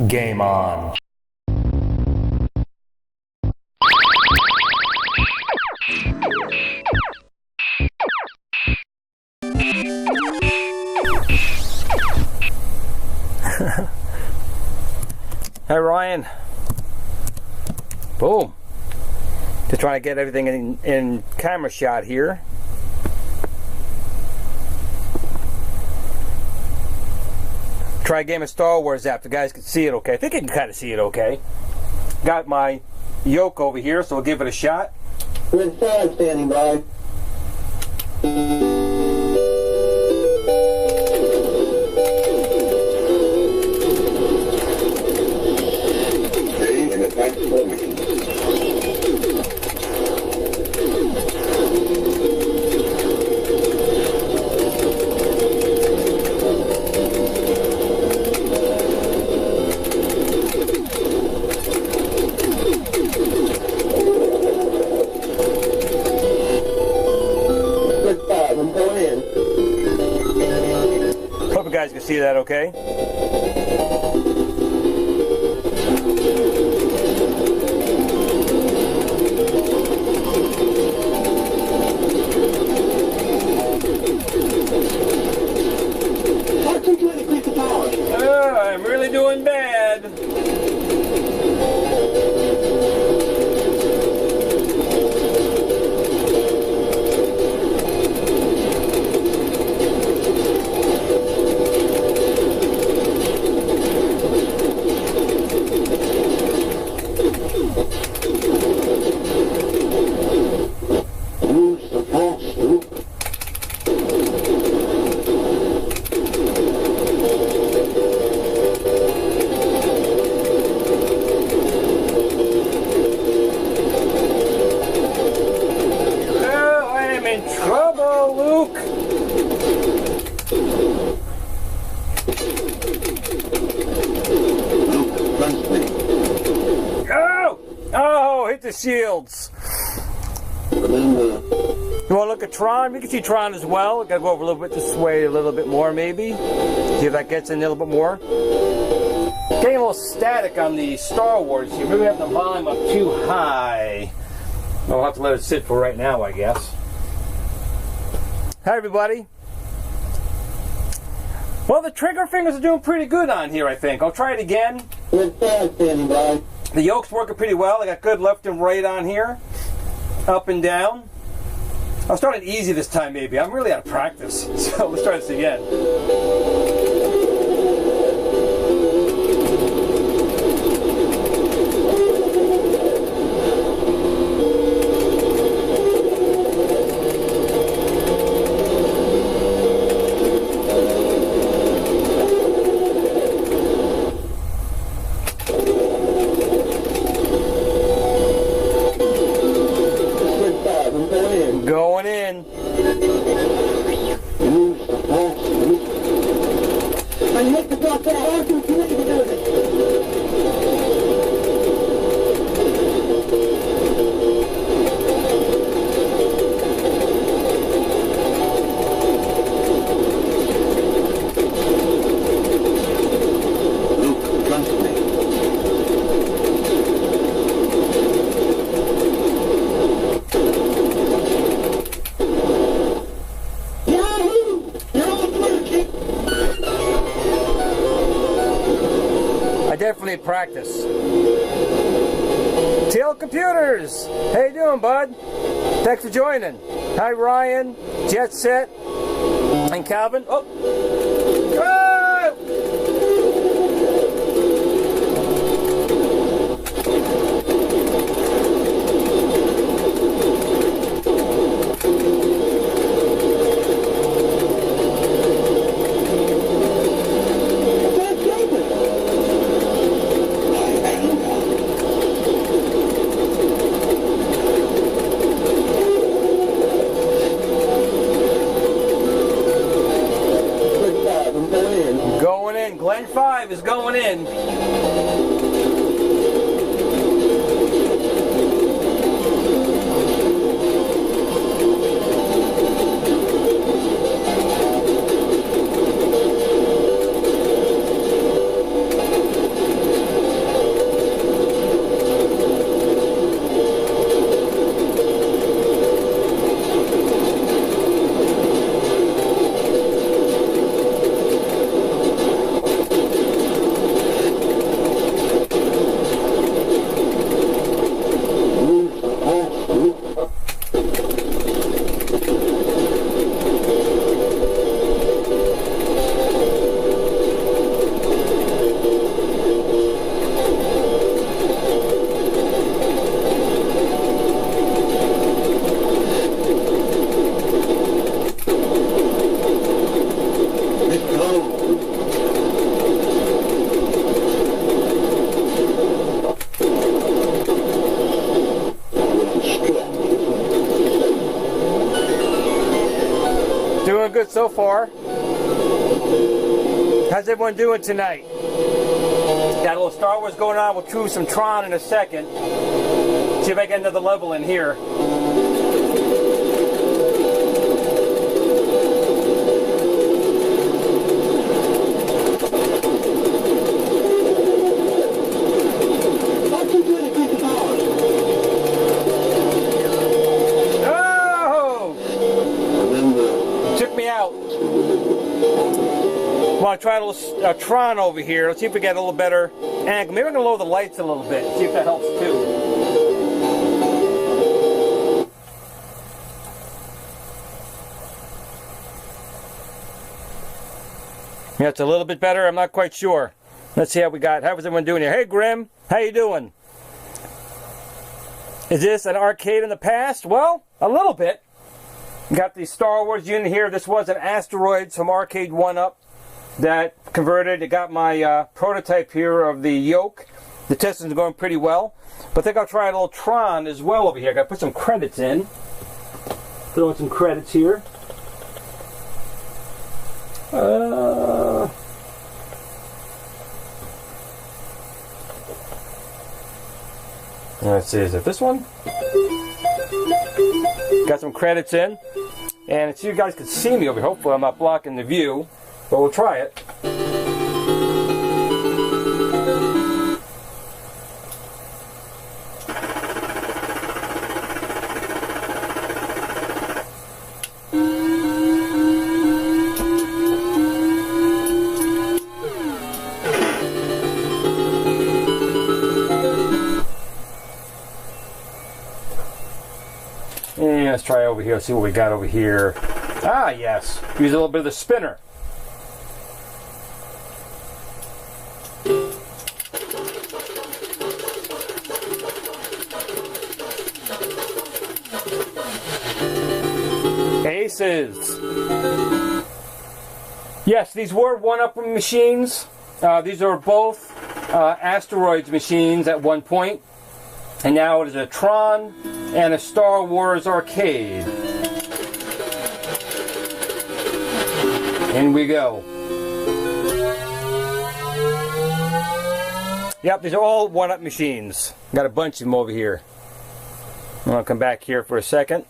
Game on. Hey Ryan. Boom. Just trying to get everything in camera shot here. Try a game of Star Wars app. The guys can see it okay. I think you can kind of see it okay. Got my yoke over here, so we'll give it a shot. Good side standing by. Okay, and attack formation. Hope you guys can see that okay. I'm really doing bad. Shields. You want to look at Tron? We can see Tron as well. We've got to go over a little bit this way, a little bit more maybe. See if that gets in a little bit more. Getting a little static on the Star Wars here. Maybe we have the volume up too high. I'll have to let it sit for right now, I guess. Hi, everybody. Well, the trigger fingers are doing pretty good on here, I think. I'll try it again. Good side standing by. The yoke's working pretty well. I got good left and right on here. Up and down. I'll start it easy this time maybe. I'm really out of practice. So let's try this again. Going in. I hit the block that I can do it. Luke, trust me. Definitely practice. Teal Computers. How you doing, bud? Thanks for joining. Hi, Ryan, Jet Set, and Calvin. Oh. Glen 5 is going in. good so far. How's everyone doing tonight? Got a little Star Wars going on. We'll choose some Tron in a second. See if I get another level in here. I try a little Tron over here. Let's see if we get a little better angle. Maybe I'm going to lower the lights a little bit. See if that helps too. Yeah, it's a little bit better. I'm not quite sure. Let's see how we got. How's everyone doing here? Hey, Grim. How you doing? Is this an arcade in the past? Well, a little bit. Got the Star Wars unit here. This was an Asteroids from Arcade 1-Up. That converted. It got my prototype here of the yoke. The testing's going pretty well. But I think I'll try a little Tron as well over here. I got to put some credits in. Throw in some credits here. Let's see, is it this one? Got some credits in. And so you guys can see me over here. Hopefully I'm not blocking the view. But we'll try it. And let's try over here. See what we got over here. Ah, yes. Use a little bit of the spinner. Aces. Yes, these were 1-Up machines. These are both Asteroids machines at one point. And now it is a Tron and a Star Wars arcade. In we go. Yep, these are all 1-Up machines. Got a bunch of them over here. I'm going to come back here for a second.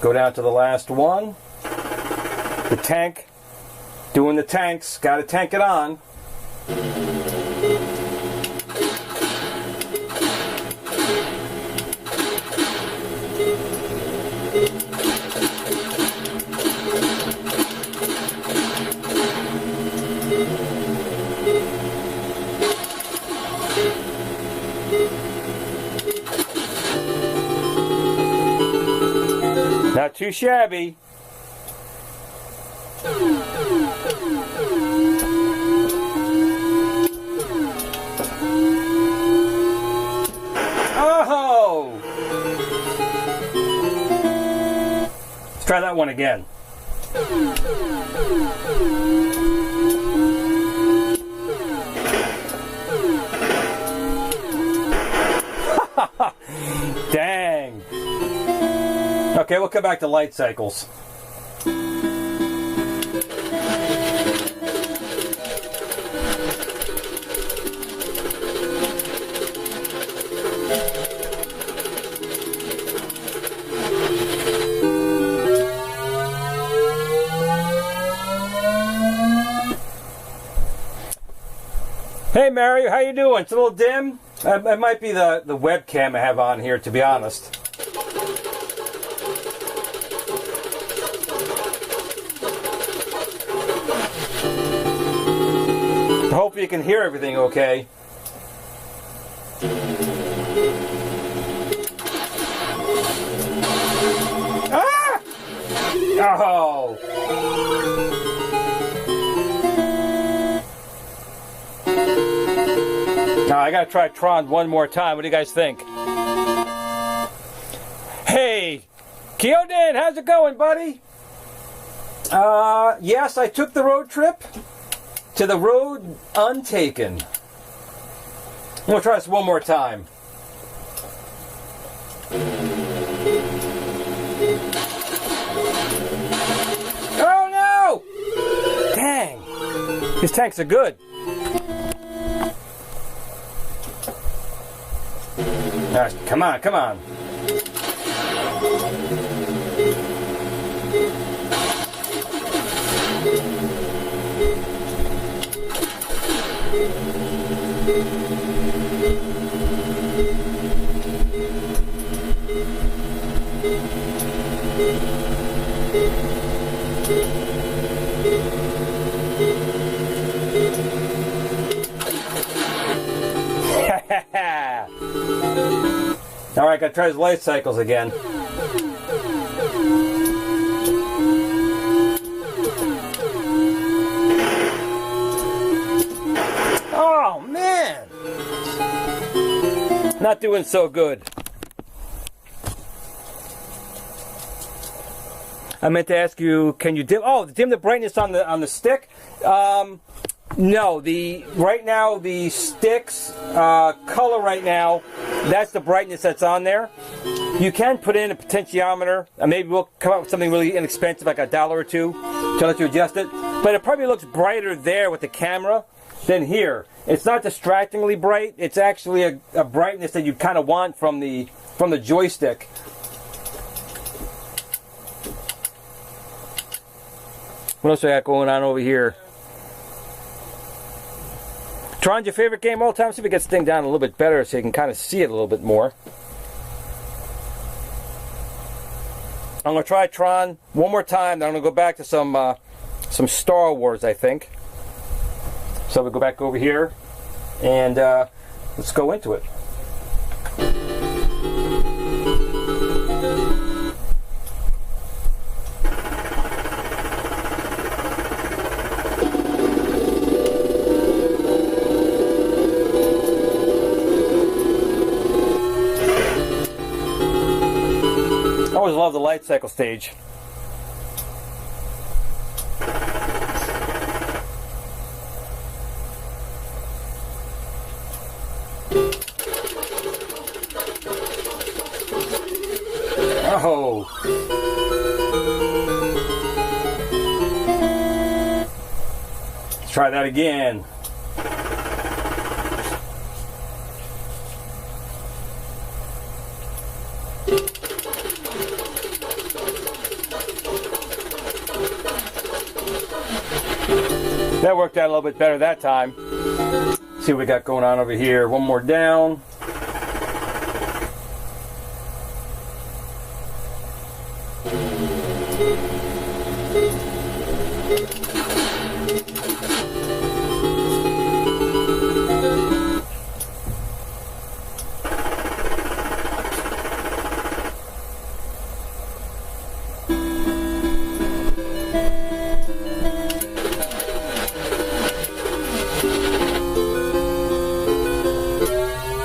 Go down to the last one. The tank. Doing the tanks. Got to tank it on. Not too shabby. Oh! Let's try that one again. Dang. Okay, we'll come back to light cycles. Hey Mario, how you doing? It's a little dim. It might be the webcam I have on here, to be honest. Hopefully you can hear everything okay. Ah! Oh! Now I gotta try Tron one more time. What do you guys think? Hey! Kyoden, how's it going, buddy? Yes, I took the road trip to the road untaken. I'm gonna try this one more time. Oh no! tanks are good. Right, come on, come on. All right, gotta try his life cycles again. Oh man, not doing so good. I meant to ask you, can you dim? Oh, dim the brightness on the stick. No, right now the stick's color right now, that's the brightness that's on there. You can put in a potentiometer, and maybe we'll come up with something really inexpensive, like $1 or $2, to let you adjust it. But it probably looks brighter there with the camera than here. It's not distractingly bright. It's actually a brightness that you kind of want from the joystick. What else I got going on over here? Tron's your favorite game all the time? See if we get this thing down a little bit better so you can kind of see it a little bit more. I'm going to try Tron one more time, then I'm going to go back to some Star Wars, I think. So we'll go back over here, and let's go into it. I always love the light cycle stage. Oh. Let's try that again. That worked out a little bit better that time. See what we got going on over here. One more down.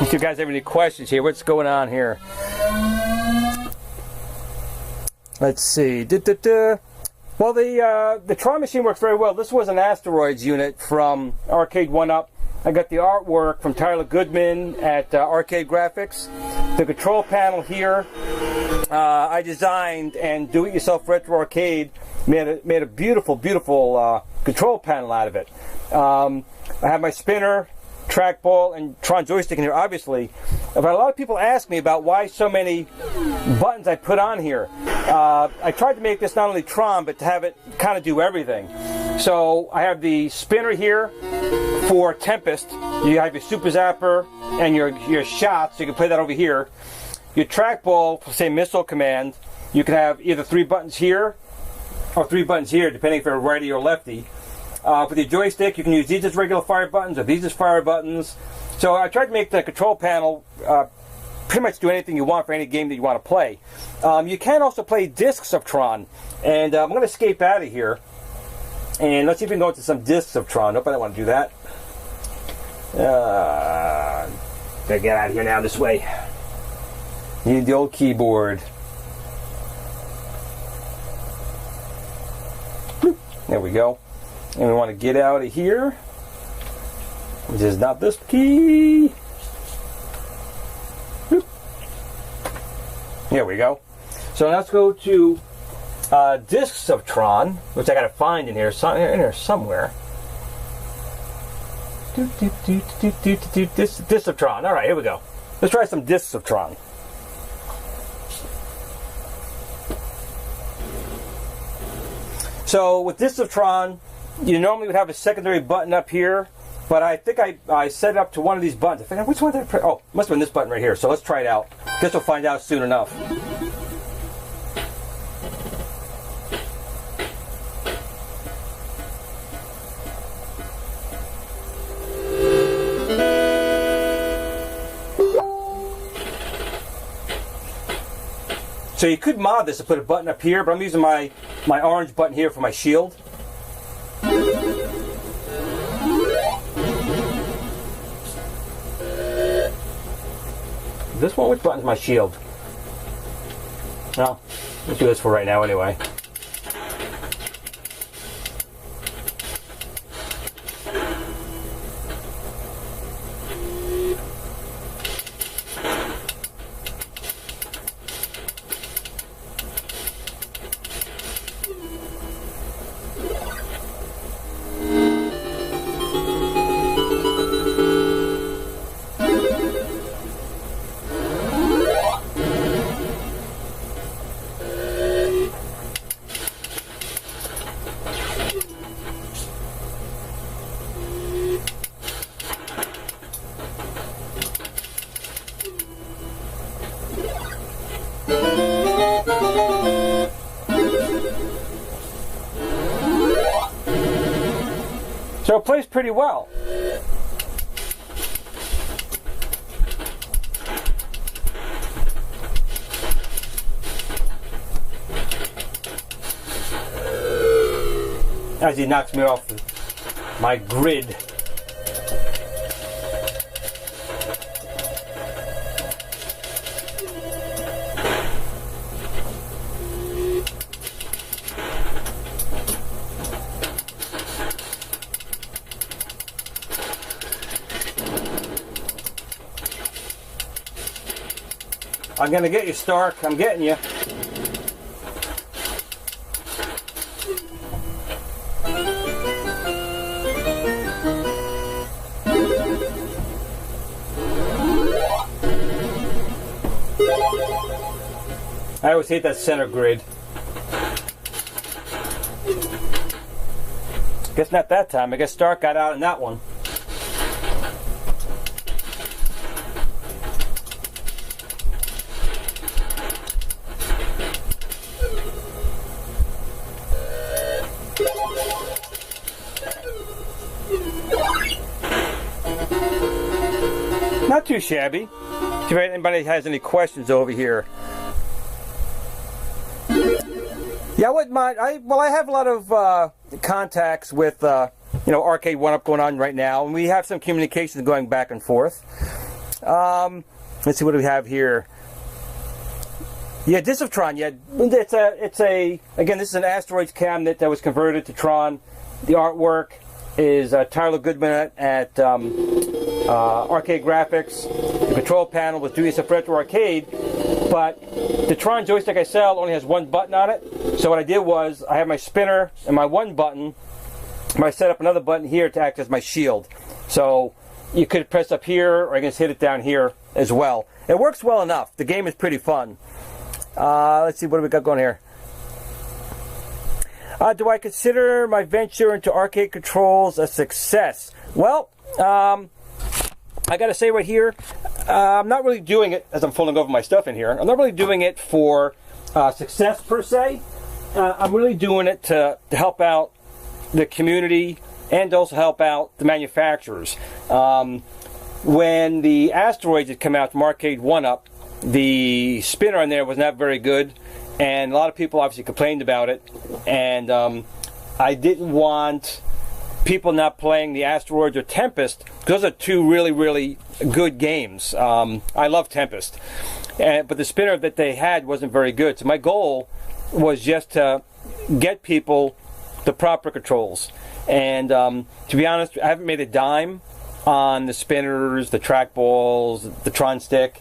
If you guys have any questions here, what's going on here? Let's see. Well, the Tron machine works very well. This was an Asteroids unit from Arcade 1-Up. I got the artwork from Tyler Goodman at Arcade Graphics. The control panel here, I designed, and Do-It-Yourself Retro Arcade made a beautiful, beautiful control panel out of it. I have my spinner, trackball, and Tron joystick in here, obviously. But a lot of people ask me about why so many buttons I put on here. I tried to make this not only Tron, but to have it kind of do everything. So I have the spinner here for Tempest. You have your Super Zapper and your shots, so you can play that over here. Your trackball for, say, Missile Command. You can have either 3 buttons here or 3 buttons here, depending if you're righty or lefty. For the joystick, you can use these as regular fire buttons or these as fire buttons. So I tried to make the control panel pretty much do anything you want for any game that you want to play. You can also play discs of Tron. And I'm going to escape out of here. And let's see if we can go into some discs of Tron. Nope, I don't want to do that. Gotta get out of here now this way. Need the old keyboard. There we go. And we want to get out of here, which is not this key. There we go. So let's go to Discs of Tron, which I got to find in here somewhere. Discs of Tron. All right, here we go. Let's try some Discs of Tron. So with Discs of Tron, you normally would have a secondary button up here, but I think I set it up to one of these buttons. I figured, which one did I press? Oh, must have been this button right here. So let's try it out. Guess we'll find out soon enough. So you could mod this to put a button up here, but I'm using my orange button here for my shield. This one, which button's my shield? No, let's do this for right now anyway. So it plays pretty well. As he knocks me off my grid. I'm gonna get you, Stark. I'm getting you. I always hate that center grid. Guess not that time. I guess Stark got out in that one. Not too shabby. See if anybody has any questions over here. Yeah, I wouldn't mind. I have a lot of contacts with Arcade 1-Up going on right now, and we have some communications going back and forth. Let's see what do we have here. Yeah, Discs of Tron. Yeah, it's a again, this is an Asteroids cabinet that was converted to Tron. The artwork is Tyler Goodman at Arcade Graphics. The control panel was doing stuff retro arcade, but the Tron joystick I sell only has one button on it. So what I did was I have my spinner and my one button, and I set up another button here to act as my shield. So you could press up here, or I can just hit it down here as well. It works well enough. The game is pretty fun. Let's see, what do we got going here? Do I consider my venture into arcade controls a success? Well, I gotta say right here, I'm not really doing it, as I'm folding over my stuff in here, I'm not really doing it for success per se. I'm really doing it to help out the community and also help out the manufacturers. When the Asteroids had come out from Arcade 1-Up, the spinner on there was not very good, and a lot of people obviously complained about it, and I didn't want people not playing the Asteroids or Tempest. Those are two really, really good games. I love Tempest, but the spinner that they had wasn't very good. So my goal was just to get people the proper controls. And to be honest, I haven't made a dime on the spinners, the trackballs, the Tron stick.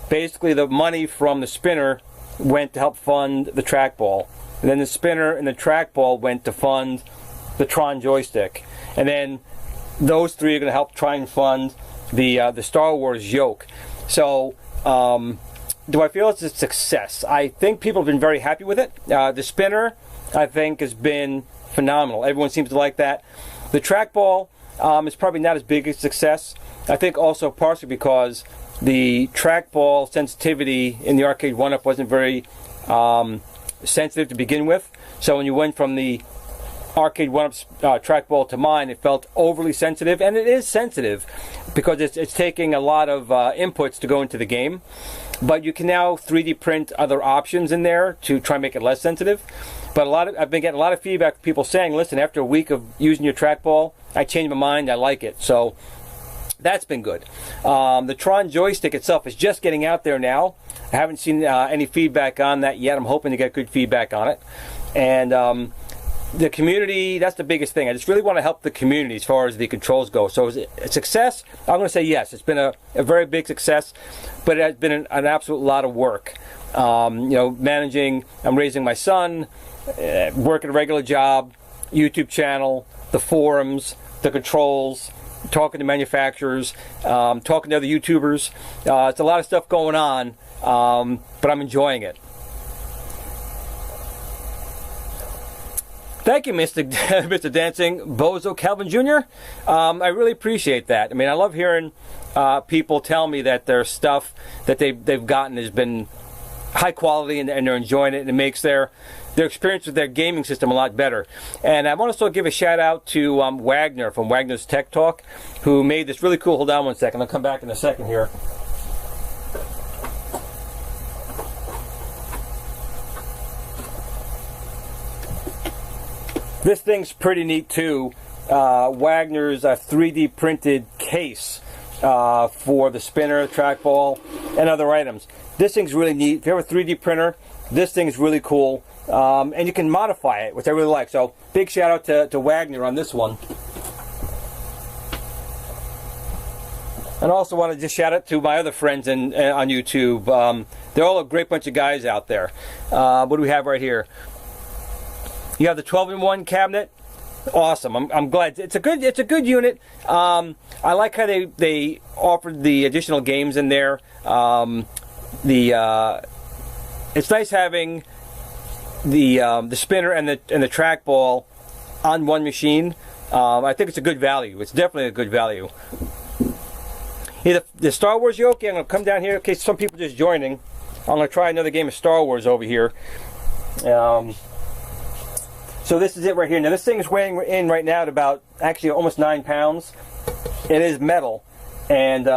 Basically, the money from the spinner went to help fund the trackball. And then the spinner and the trackball went to fund the Tron joystick. And then those three are going to help try and fund the Star Wars yoke. So, do I feel it's a success? I think people have been very happy with it. The spinner, I think, has been phenomenal. Everyone seems to like that. The trackball is probably not as big a success. I think also partially because the trackball sensitivity in the arcade 1-up wasn't very sensitive to begin with. So when you went from the arcade 1-up's trackball to mine, it felt overly sensitive, and it is sensitive because it's taking a lot of inputs to go into the game. But you can now 3D print other options in there to try and make it less sensitive. But I've been getting a lot of feedback from people saying, listen, after a week of using your trackball, I changed my mind, I like it. So that's been good. The Tron joystick itself is just getting out there now. I haven't seen any feedback on that yet. I'm hoping to get good feedback on it. And the community, that's the biggest thing. I just really want to help the community as far as the controls go. So is it a success? I'm going to say yes. It's been a very big success, but it has been an absolute lot of work. Managing, I'm raising my son, working a regular job, YouTube channel, the forums, the controls, talking to manufacturers, talking to other YouTubers. It's a lot of stuff going on, but I'm enjoying it. Thank you, Mr. Dancing Bozo Calvin Jr. I really appreciate that. I mean, I love hearing people tell me that their stuff that they've gotten has been high quality and they're enjoying it, and it makes their experience with their gaming system a lot better. And I want to also give a shout out to Wagner from Wagner's Tech Talk, who made this really cool. Hold on one second. I'll come back in a second here. This thing's pretty neat too. Wagner's 3D printed case for the spinner, trackball, and other items. This thing's really neat. If you have a 3D printer, this thing's really cool. And you can modify it, which I really like. So big shout out to Wagner on this one. And I also want to just shout out to my other friends on YouTube. They're all a great bunch of guys out there. What do we have right here? You have the 12-in-1 cabinet. Awesome. I'm glad. It's a good unit. I like how they offered the additional games in there. It's nice having the spinner and the trackball on one machine. I think it's a good value. It's definitely a good value. The Star Wars yoke. I'm going to come down here in case some people just joining. I'm going to try another game of Star Wars over here. So this is it right here. Now this thing is weighing in right now at about actually almost 9 pounds. It is metal, and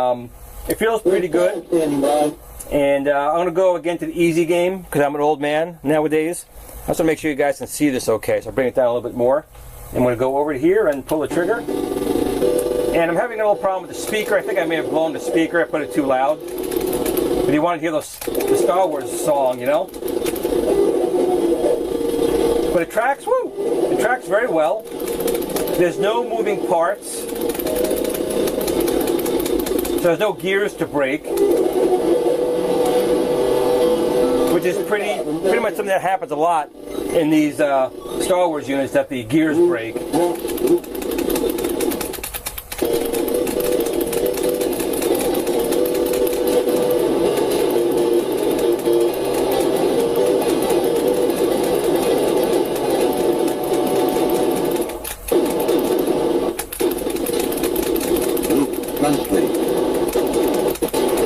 it feels pretty good. And I'm going to go again to the easy game because I'm an old man nowadays. I also make sure you guys can see this okay. So I'll bring it down a little bit more. I'm going to go over here and pull the trigger. And I'm having a little problem with the speaker. I think I may have blown the speaker. I put it too loud. But you want to hear the Star Wars song, you know? But it tracks, woo! It tracks very well. There's no moving parts. So there's no gears to break. Which is pretty much something that happens a lot in these Star Wars units, that the gears break.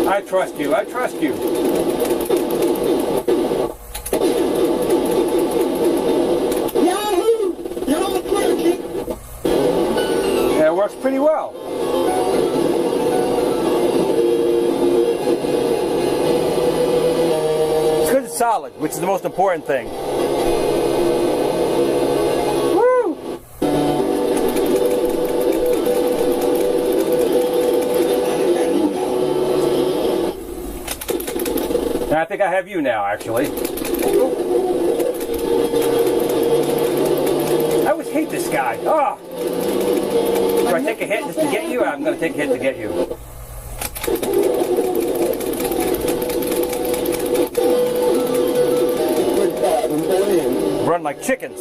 I trust you. I trust you. Yeah, it works pretty well. It's good and solid, which is the most important thing. I think I have you now, actually. I always hate this guy. Oh! Do I take a hit just to get you? I'm going to take a hit to get you. Run like chickens.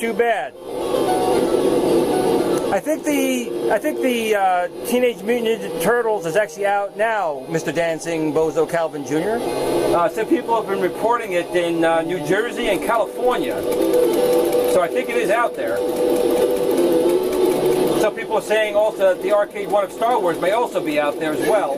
too bad. I think the Teenage Mutant Ninja Turtles is actually out now, Mr. Dancing Bozo Calvin Jr. Some people have been reporting it in New Jersey and California. So I think it is out there. Some people are saying also that the arcade one of Star Wars may also be out there as well.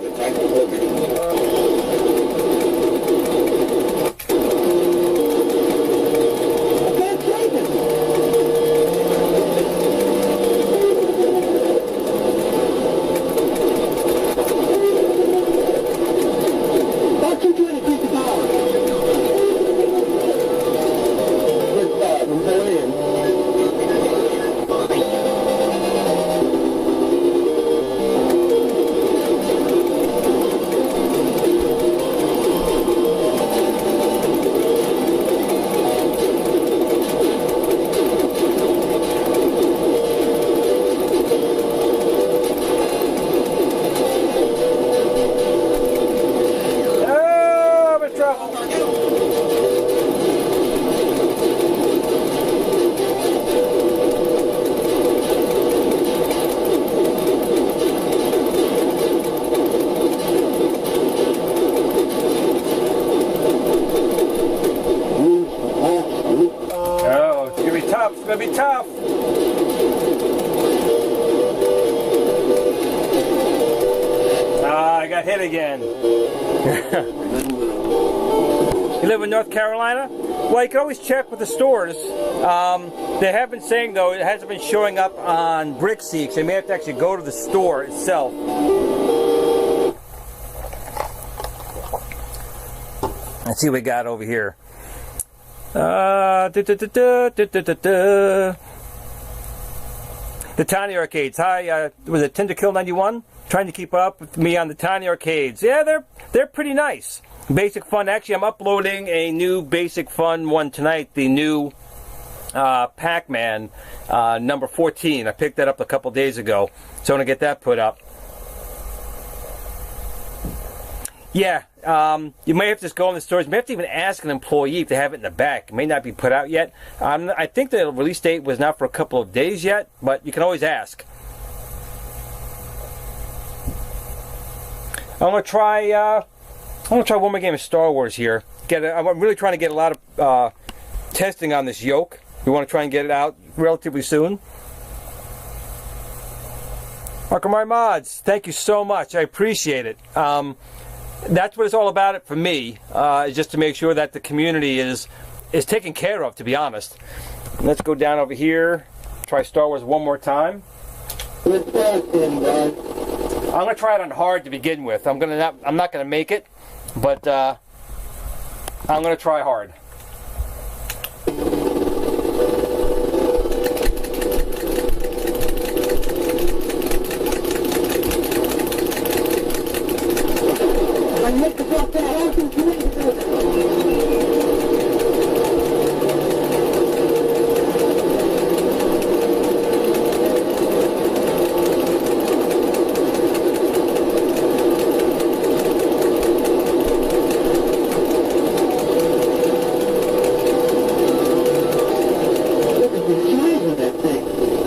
Again. You live in North Carolina? Well, you can always check with the stores. They have been saying, though, it hasn't been showing up on BrickSeek, so you may have to actually go to the store itself. Let's see what we got over here. The Tiny Arcades. Hi, was it TenderKill91? Trying to keep up with me on the Tiny Arcades. Yeah, they're pretty nice. Basic Fun. Actually, I'm uploading a new Basic Fun one tonight. The new Pac-Man number 14. I picked that up a couple days ago, so I'm gonna get that put up. Yeah, you may have to just go in the stores. You may have to even ask an employee if they have it in the back. It may not be put out yet. I think the release date was not for a couple of days yet, but you can always ask. I'm gonna try one more game of Star Wars here. I'm really trying to get a lot of testing on this yoke. We want to try and get it out relatively soon. Arkamai Mods, thank you so much. I appreciate it. That's what it's all about it for me, is just to make sure that the community is taken care of, to be honest. Let's go down over here, try Star Wars one more time. I'm gonna try it on hard to begin with. I'm not gonna make it, but I'm gonna try hard.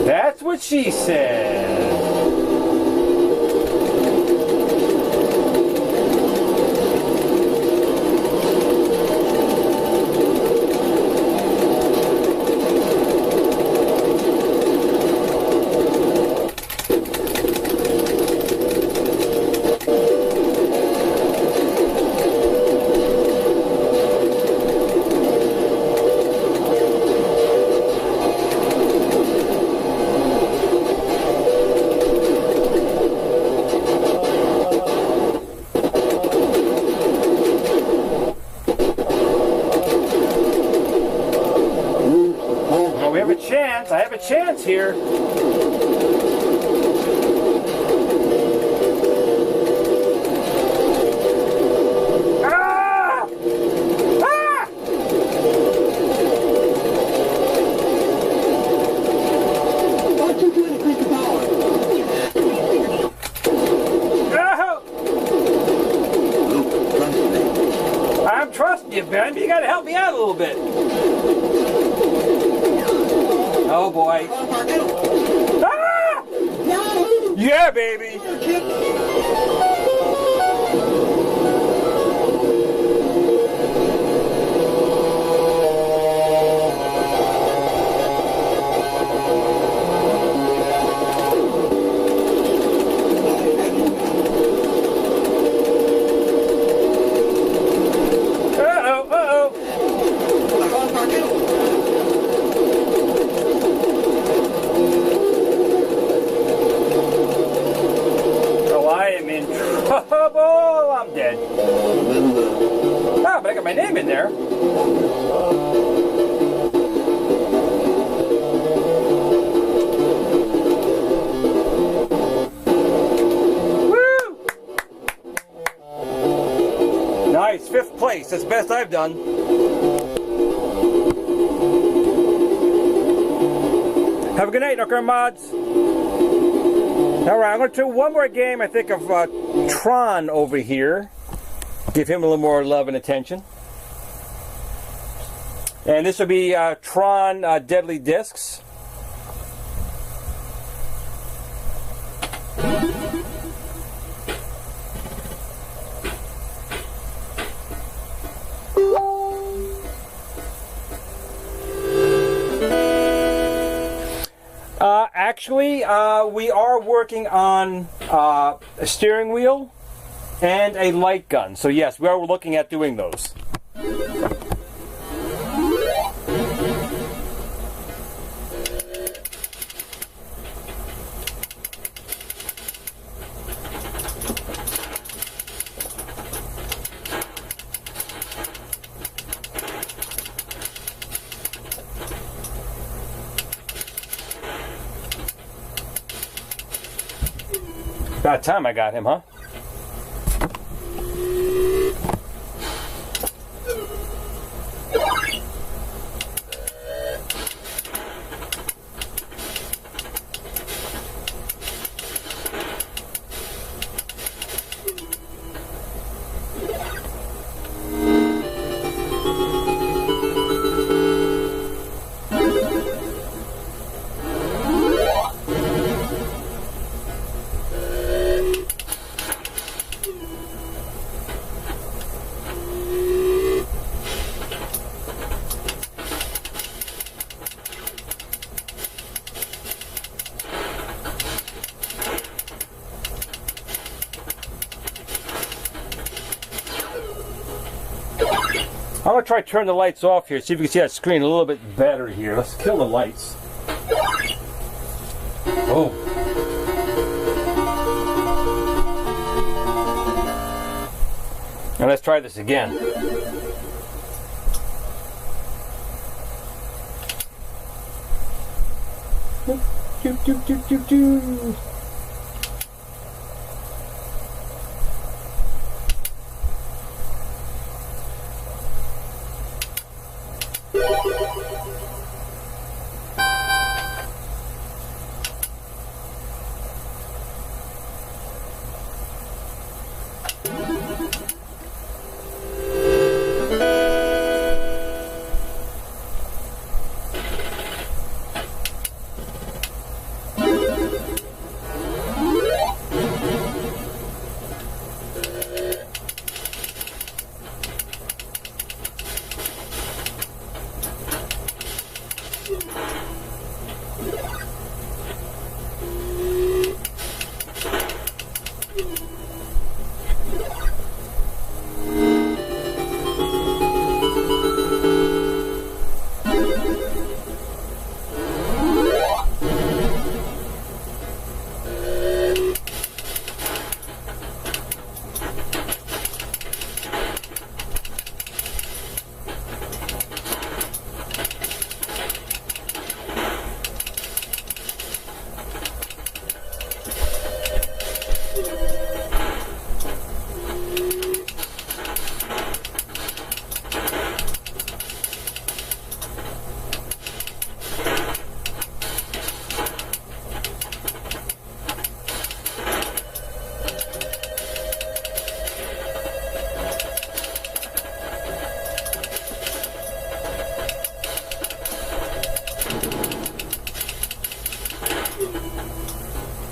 That's what she said. I have a chance here. Ah! Ah! What you doing to increase the power? Oh! I'm trusting you, Ben. You got to help me out a little bit. Oh boy. Ah! Yeah, baby. Oh, I'm dead. Oh, but I got my name in there. Woo! Nice, 5th place. That's the best I've done. Have a good night, Nooker Mods. Alright, I'm going to do one more game, I think, of Tron over here. Give him a little more love and attention. And this will be Tron Deadly Discs. Actually, we are working on a steering wheel and a light gun. So yes, we are looking at doing those. About time I got him, huh? I'm going to try to turn the lights off here, see if you can see that screen a little bit better here. Let's kill the lights. Oh. And let's try this again. Do, do, do, do, do.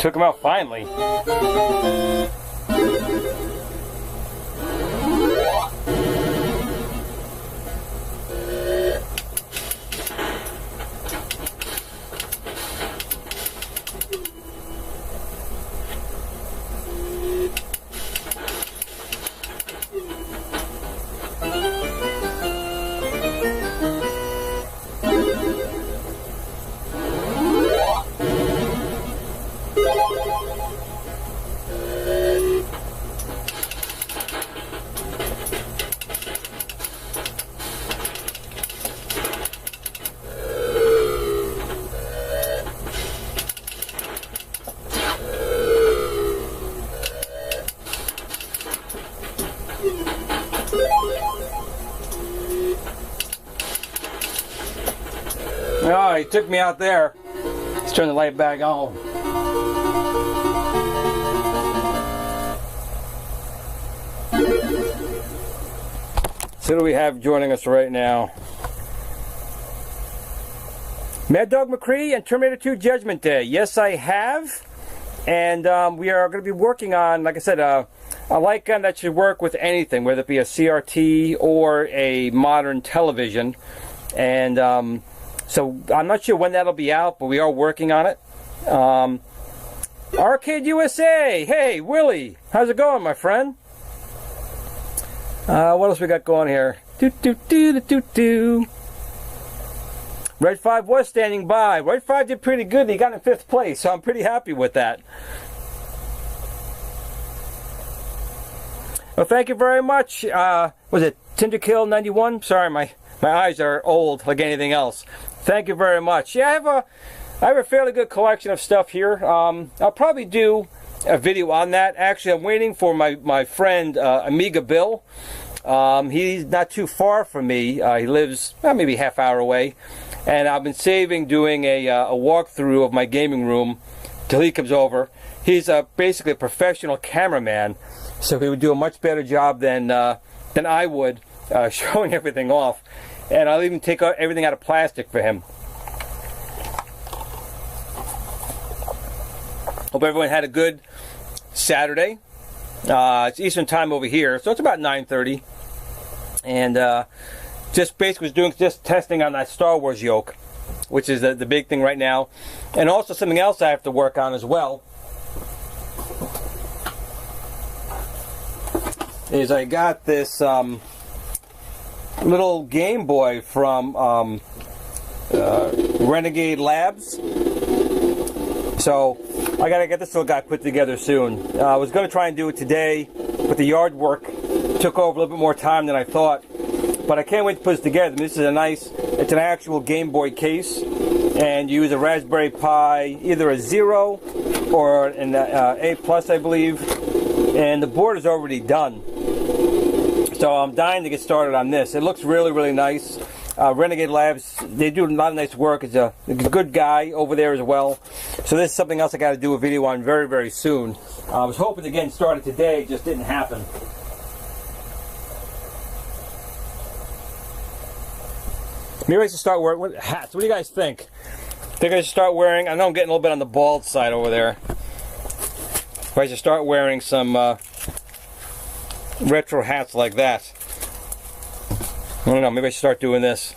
Took him out finally. Oh, he took me out there. Let's turn the light back on. So who do we have joining us right now? Mad Dog McCree and Terminator 2 Judgment Day. Yes, I have. And we are going to be working on, like I said, a light gun that should work with anything, whether it be a CRT or a modern television. And so I'm not sure when that'll be out, but we are working on it. Arcade USA, hey Willie, how's it going, my friend? What else we got going here? Red 5 was standing by. Red 5 did pretty good. He got in 5th place, so I'm pretty happy with that. Well, thank you very much. Was it Tinderkill 91? Sorry, my eyes are old like anything else. Thank you very much. Yeah, I have a fairly good collection of stuff here. I'll probably do a video on that. Actually, I'm waiting for my friend Amiga Bill. He's not too far from me. He lives maybe half hour away. And I've been saving doing a walkthrough of my gaming room till he comes over. He's basically a professional cameraman, so he would do a much better job than I would showing everything off. And I'll even take everything out of plastic for him. Hope everyone had a good Saturday. It's Eastern time over here, so it's about 9:30. And just basically was doing just testing on that Star Wars yoke, which is the big thing right now. And also something else I have to work on as well is I got this little Game Boy from Renegade Labs. So I gotta get this little guy put together soon. I was gonna try and do it today, but the yard work took over a little bit more time than I thought. But I can't wait to put this together. This is it's an actual Game Boy case, and you use a Raspberry Pi, either a 0 or an A+, I believe. And the board is already done. So I'm dying to get started on this. It looks really, really nice. Renegade Labs, they do a lot of nice work. It's a good guy over there as well. So this is something else I got to do a video on very, very soon. I was hoping to get started today, it just didn't happen. Maybe I should start wearing hats. What do you guys think? Think I should start wearing, I know I'm getting a little bit on the bald side over there. If I should start wearing some retro hats like that. I don't know, maybe I should start doing this.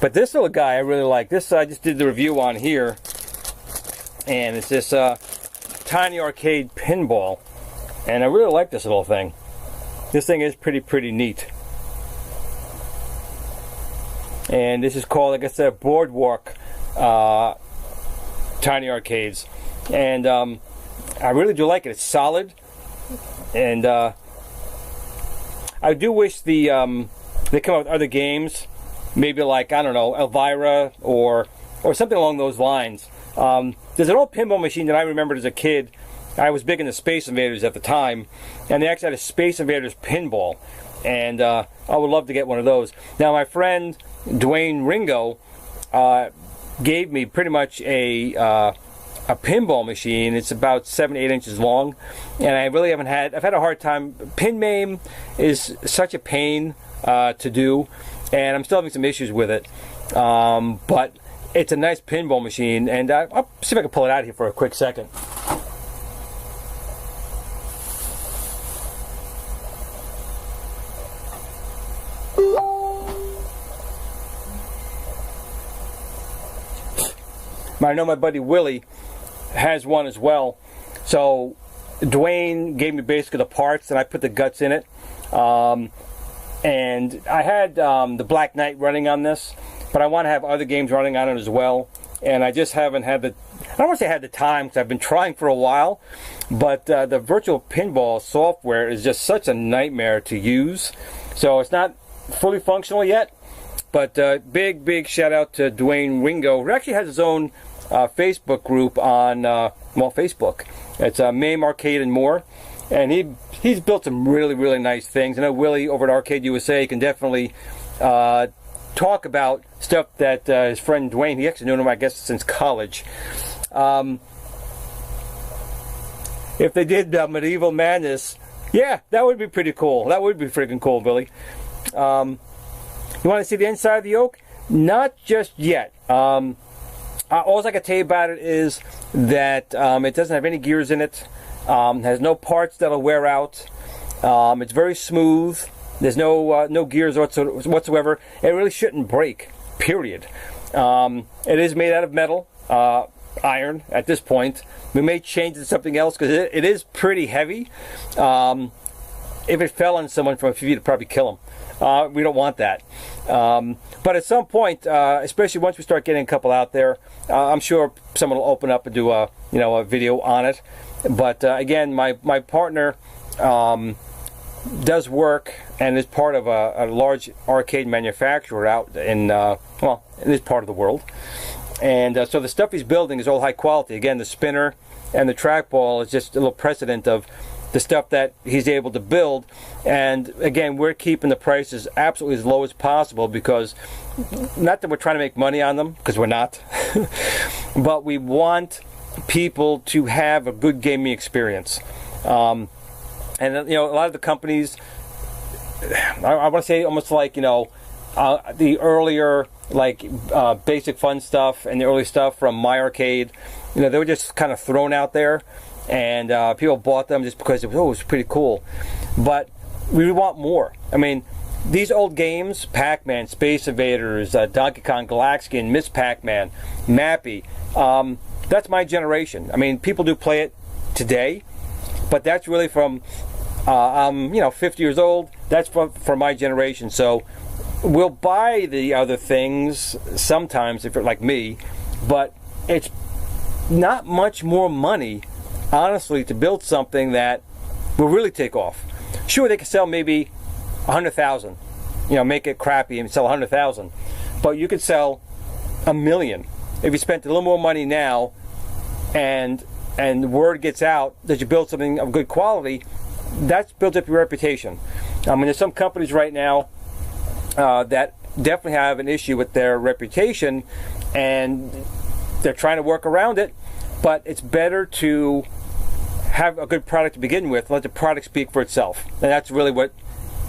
But this little guy I really like. This I just did the review on here. And it's this tiny arcade pinball. And I really like this little thing. This thing is pretty neat. And this is called, like I said, Boardwalk Tiny Arcades. And I really do like it. It's solid. And I do wish they come out with other games, maybe like, I don't know, Elvira or something along those lines. There's an old pinball machine that I remembered as a kid. I was big into Space Invaders at the time, and they actually had a Space Invaders pinball, and I would love to get one of those. Now my friend Dwayne Ringo gave me pretty much a pinball machine. It's about 7-8 inches long, and I really I've had a hard time. Pin maim is such a pain to do, and I'm still having some issues with it, but it's a nice pinball machine. And I'll see if I can pull it out here for a quick second. I know my buddy Willie has one as well. So Dwayne gave me basically the parts, and I put the guts in it. And I had the Black Knight running on this, but I want to have other games running on it as well. And I just haven't had the, I don't want to say I had the time, because I've been trying for a while, but the virtual pinball software is just such a nightmare to use. So it's not fully functional yet, but big shout out to Dwayne Wingo, who actually has his own Facebook group on, Facebook. It's MAME Arcade and More. And he's built some really nice things. I know Willie over at Arcade USA can definitely talk about stuff that his friend Dwayne, he actually known him, I guess, since college. If they did Medieval Madness, yeah, that would be pretty cool. That would be freaking cool, Billy. You want to see the inside of the yoke? Not just yet. All I can tell you about it is that it doesn't have any gears in it. Has no parts that'll wear out. It's very smooth. There's no gears whatsoever. It really shouldn't break, period. It is made out of metal, iron at this point. We may change it to something else because it is pretty heavy. If it fell on someone from a few feet, it'd probably kill them. We don't want that. But at some point, especially once we start getting a couple out there, I'm sure someone will open up and do a video on it. But again, my partner does work and is part of a large arcade manufacturer out in this part of the world. And so the stuff he's building is all high quality. Again, the spinner and the trackball is just a little precedent of the stuff that he's able to build. And again, we're keeping the prices absolutely as low as possible, because not that we're trying to make money on them, because we're not, but we want people to have a good gaming experience. And a lot of the companies, I want to say almost like the earlier Basic Fun stuff and the early stuff from My Arcade, they were just kind of thrown out there, and people bought them just because it was pretty cool. But we want more. I mean, these old games, Pac-Man, Space Invaders, Donkey Kong, Galaxian, Miss Pac-Man, Mappy, that's my generation. I mean, people do play it today, but that's really from, I'm 50 years old, that's from my generation. So we'll buy the other things sometimes if you're like me, but it's not much more money, honestly, to build something that will really take off. Sure, they can sell maybe 100,000, make it crappy and sell 100,000, but you could sell 1 million if you spent a little more money now, and the word gets out that you build something of good quality. That's built up your reputation. I mean, there's some companies right now that definitely have an issue with their reputation, and they're trying to work around it, but it's better to have a good product to begin with, let the product speak for itself. And that's really what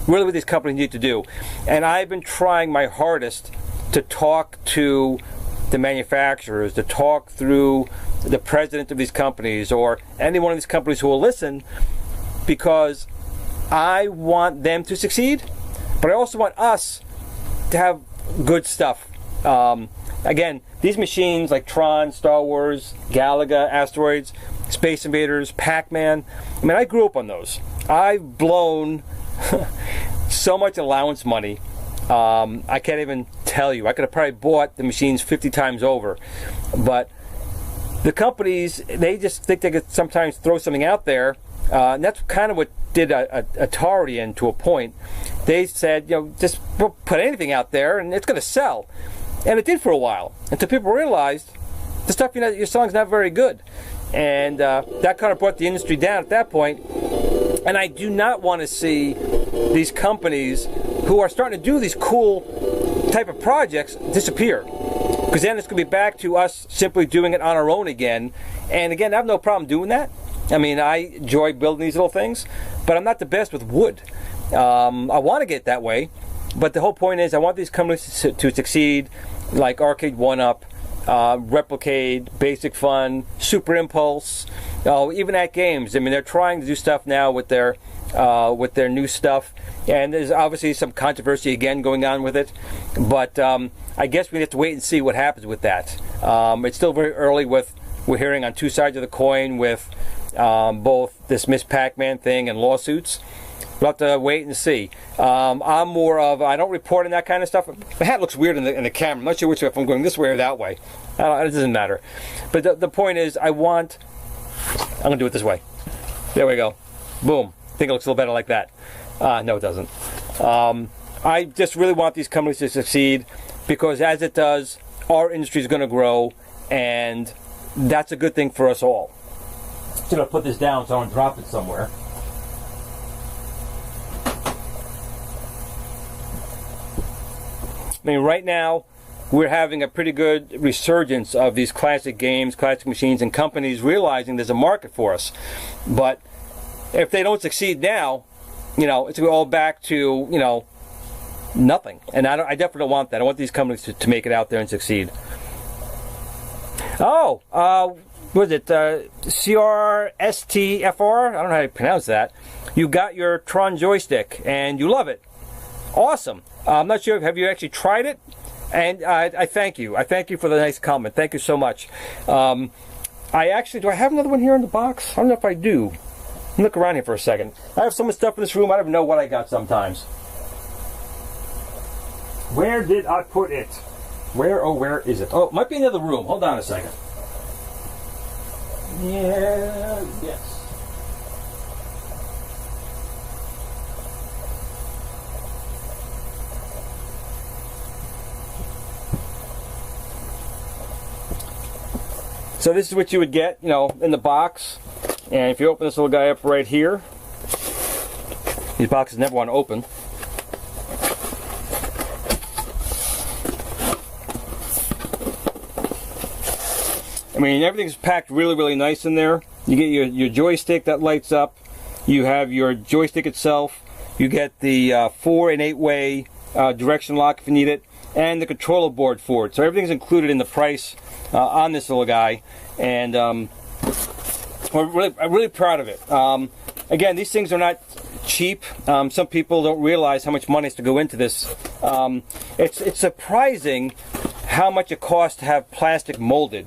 these companies need to do. And I've been trying my hardest to talk to the manufacturers, to talk through the president of these companies or any one of these companies who will listen, because I want them to succeed, but I also want us to have good stuff. Again, these machines like Tron, Star Wars, Galaga, Asteroids, Space Invaders, Pac-Man, I mean, I grew up on those. I've blown so much allowance money. I can't even tell you. I could have probably bought the machines 50 times over. But the companies, they just think they could sometimes throw something out there. And that's kind of what did Atari in to a point. They said, just put anything out there and it's going to sell. And it did for a while, until people realized the stuff you're selling is not very good. And that kind of brought the industry down at that point. And I do not want to see these companies who are starting to do these cool type of projects disappear. Because then it's going to be back to us simply doing it on our own again. And again, I have no problem doing that. I mean, I enjoy building these little things, but I'm not the best with wood. I want to get that way, but the whole point is I want these companies to succeed, like Arcade 1-Up, Replicate, Basic Fun, Super Impulse, even ATGames. I mean, they're trying to do stuff now with their with their new stuff. And there's obviously some controversy again going on with it. But I guess we have to wait and see what happens with that. It's still very early we're hearing on two sides of the coin with both this Miss Pac-Man thing and lawsuits. We'll have to wait and see. I'm more of, I don't report on that kind of stuff. The hat looks weird in the camera. I'm not sure which way, if I'm going this way or that way. It doesn't matter. But the point is, I'm going to do it this way. There we go. Boom. I think it looks a little better like that. No, it doesn't. I just really want these companies to succeed, because as it does, our industry is going to grow, and that's a good thing for us all. I'm going to put this down so I don't drop it somewhere. I mean, right now, we're having a pretty good resurgence of these classic games, classic machines, and companies realizing there's a market for us. But if they don't succeed now, it's going to be all back to, nothing. And I definitely don't want that. I want these companies to make it out there and succeed. Oh, what is it? CRSTFR? I don't know how to pronounce that. You got your Tron joystick, and you love it. Awesome. I'm not sure, have you actually tried it? And I thank you. I thank you for the nice comment. Thank you so much. Do I have another one here in the box? I don't know if I do. Look around here for a second. I have so much stuff in this room, I don't even know what I got sometimes. Where did I put it? Where is it? Oh, it might be in the other room. Hold on a second. Yeah, yes. So this is what you would get, in the box. And if you open this little guy up right here, these boxes never want to open. I mean, everything's packed really, really nice in there. You get your joystick that lights up. You have your joystick itself. You get the 4 and 8-way direction lock if you need it, and the controller board for it. So everything's included in the price on this little guy, and I'm really proud of it. Again, these things are not cheap. Some people don't realize how much money has to go into this. It's surprising how much it costs to have plastic molded.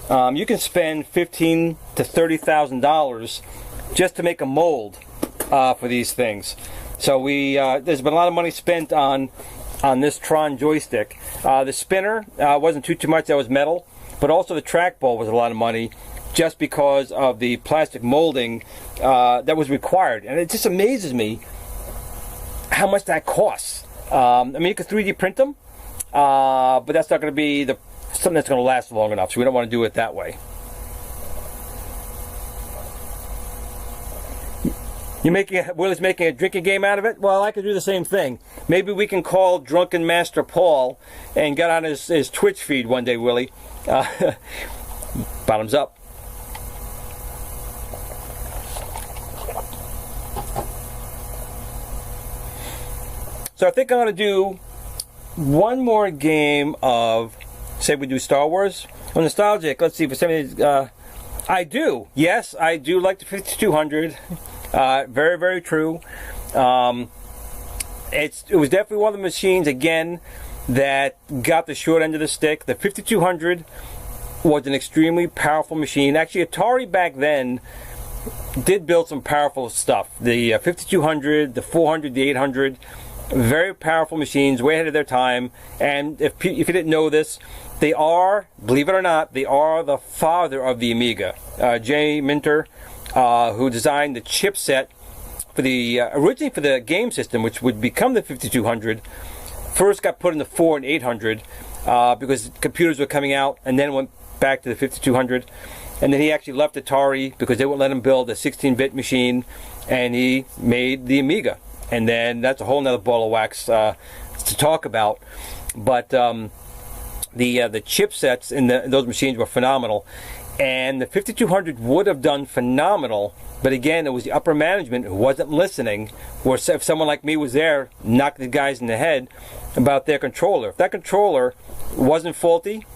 You can spend $15,000 to $30,000 just to make a mold for these things. So there's been a lot of money spent on this Tron joystick. The spinner wasn't too much. That was metal, but also the trackball was a lot of money, just because of the plastic molding that was required. And it just amazes me how much that costs. I mean, you could 3D print them, but that's not going to be something that's going to last long enough, so we don't want to do it that way. Willie's making a drinking game out of it? Well, I could do the same thing. Maybe we can call Drunken Master Paul and get on his Twitch feed one day, Willie. Bottoms up. So I think I'm going to do one more game of, say we do Star Wars. Well, nostalgic, let's see, for some of these, I do. Yes, I do like the 5200. Very, very true. It was definitely one of the machines, again, that got the short end of the stick. The 5200 was an extremely powerful machine. Actually, Atari back then did build some powerful stuff. The 5200, the 400, the 800, very powerful machines, way ahead of their time. And if you didn't know this, they are, believe it or not, they are the father of the Amiga. Jay Minter, who designed the chipset for the originally for the game system, which would become the 5200, first got put in the 4 and 800 because computers were coming out, and then went back to the 5200. And then he actually left Atari because they wouldn't let him build a 16-bit machine, and he made the Amiga. And then that's a whole nother ball of wax to talk about. But the chipsets in those machines were phenomenal. And the 5200 would have done phenomenal, but again, it was the upper management who wasn't listening, or if someone like me was there, knocking the guys in the head about their controller. If that controller wasn't faulty,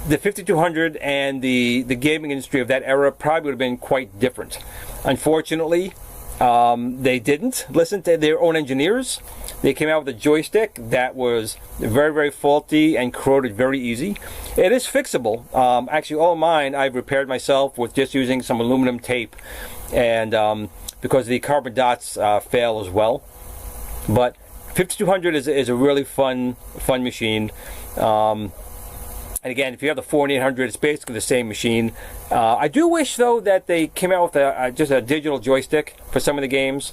the 5200 and the gaming industry of that era probably would have been quite different. Unfortunately, They didn't listen to their own engineers. They came out with a joystick that was very, very faulty and corroded very easy. It is fixable. Actually, all of mine I've repaired myself with just using some aluminum tape, and because the carbon dots fail as well. But 5200 is a really fun machine. And again, if you have the 4800, it's basically the same machine. I do wish, though, that they came out with just a digital joystick for some of the games.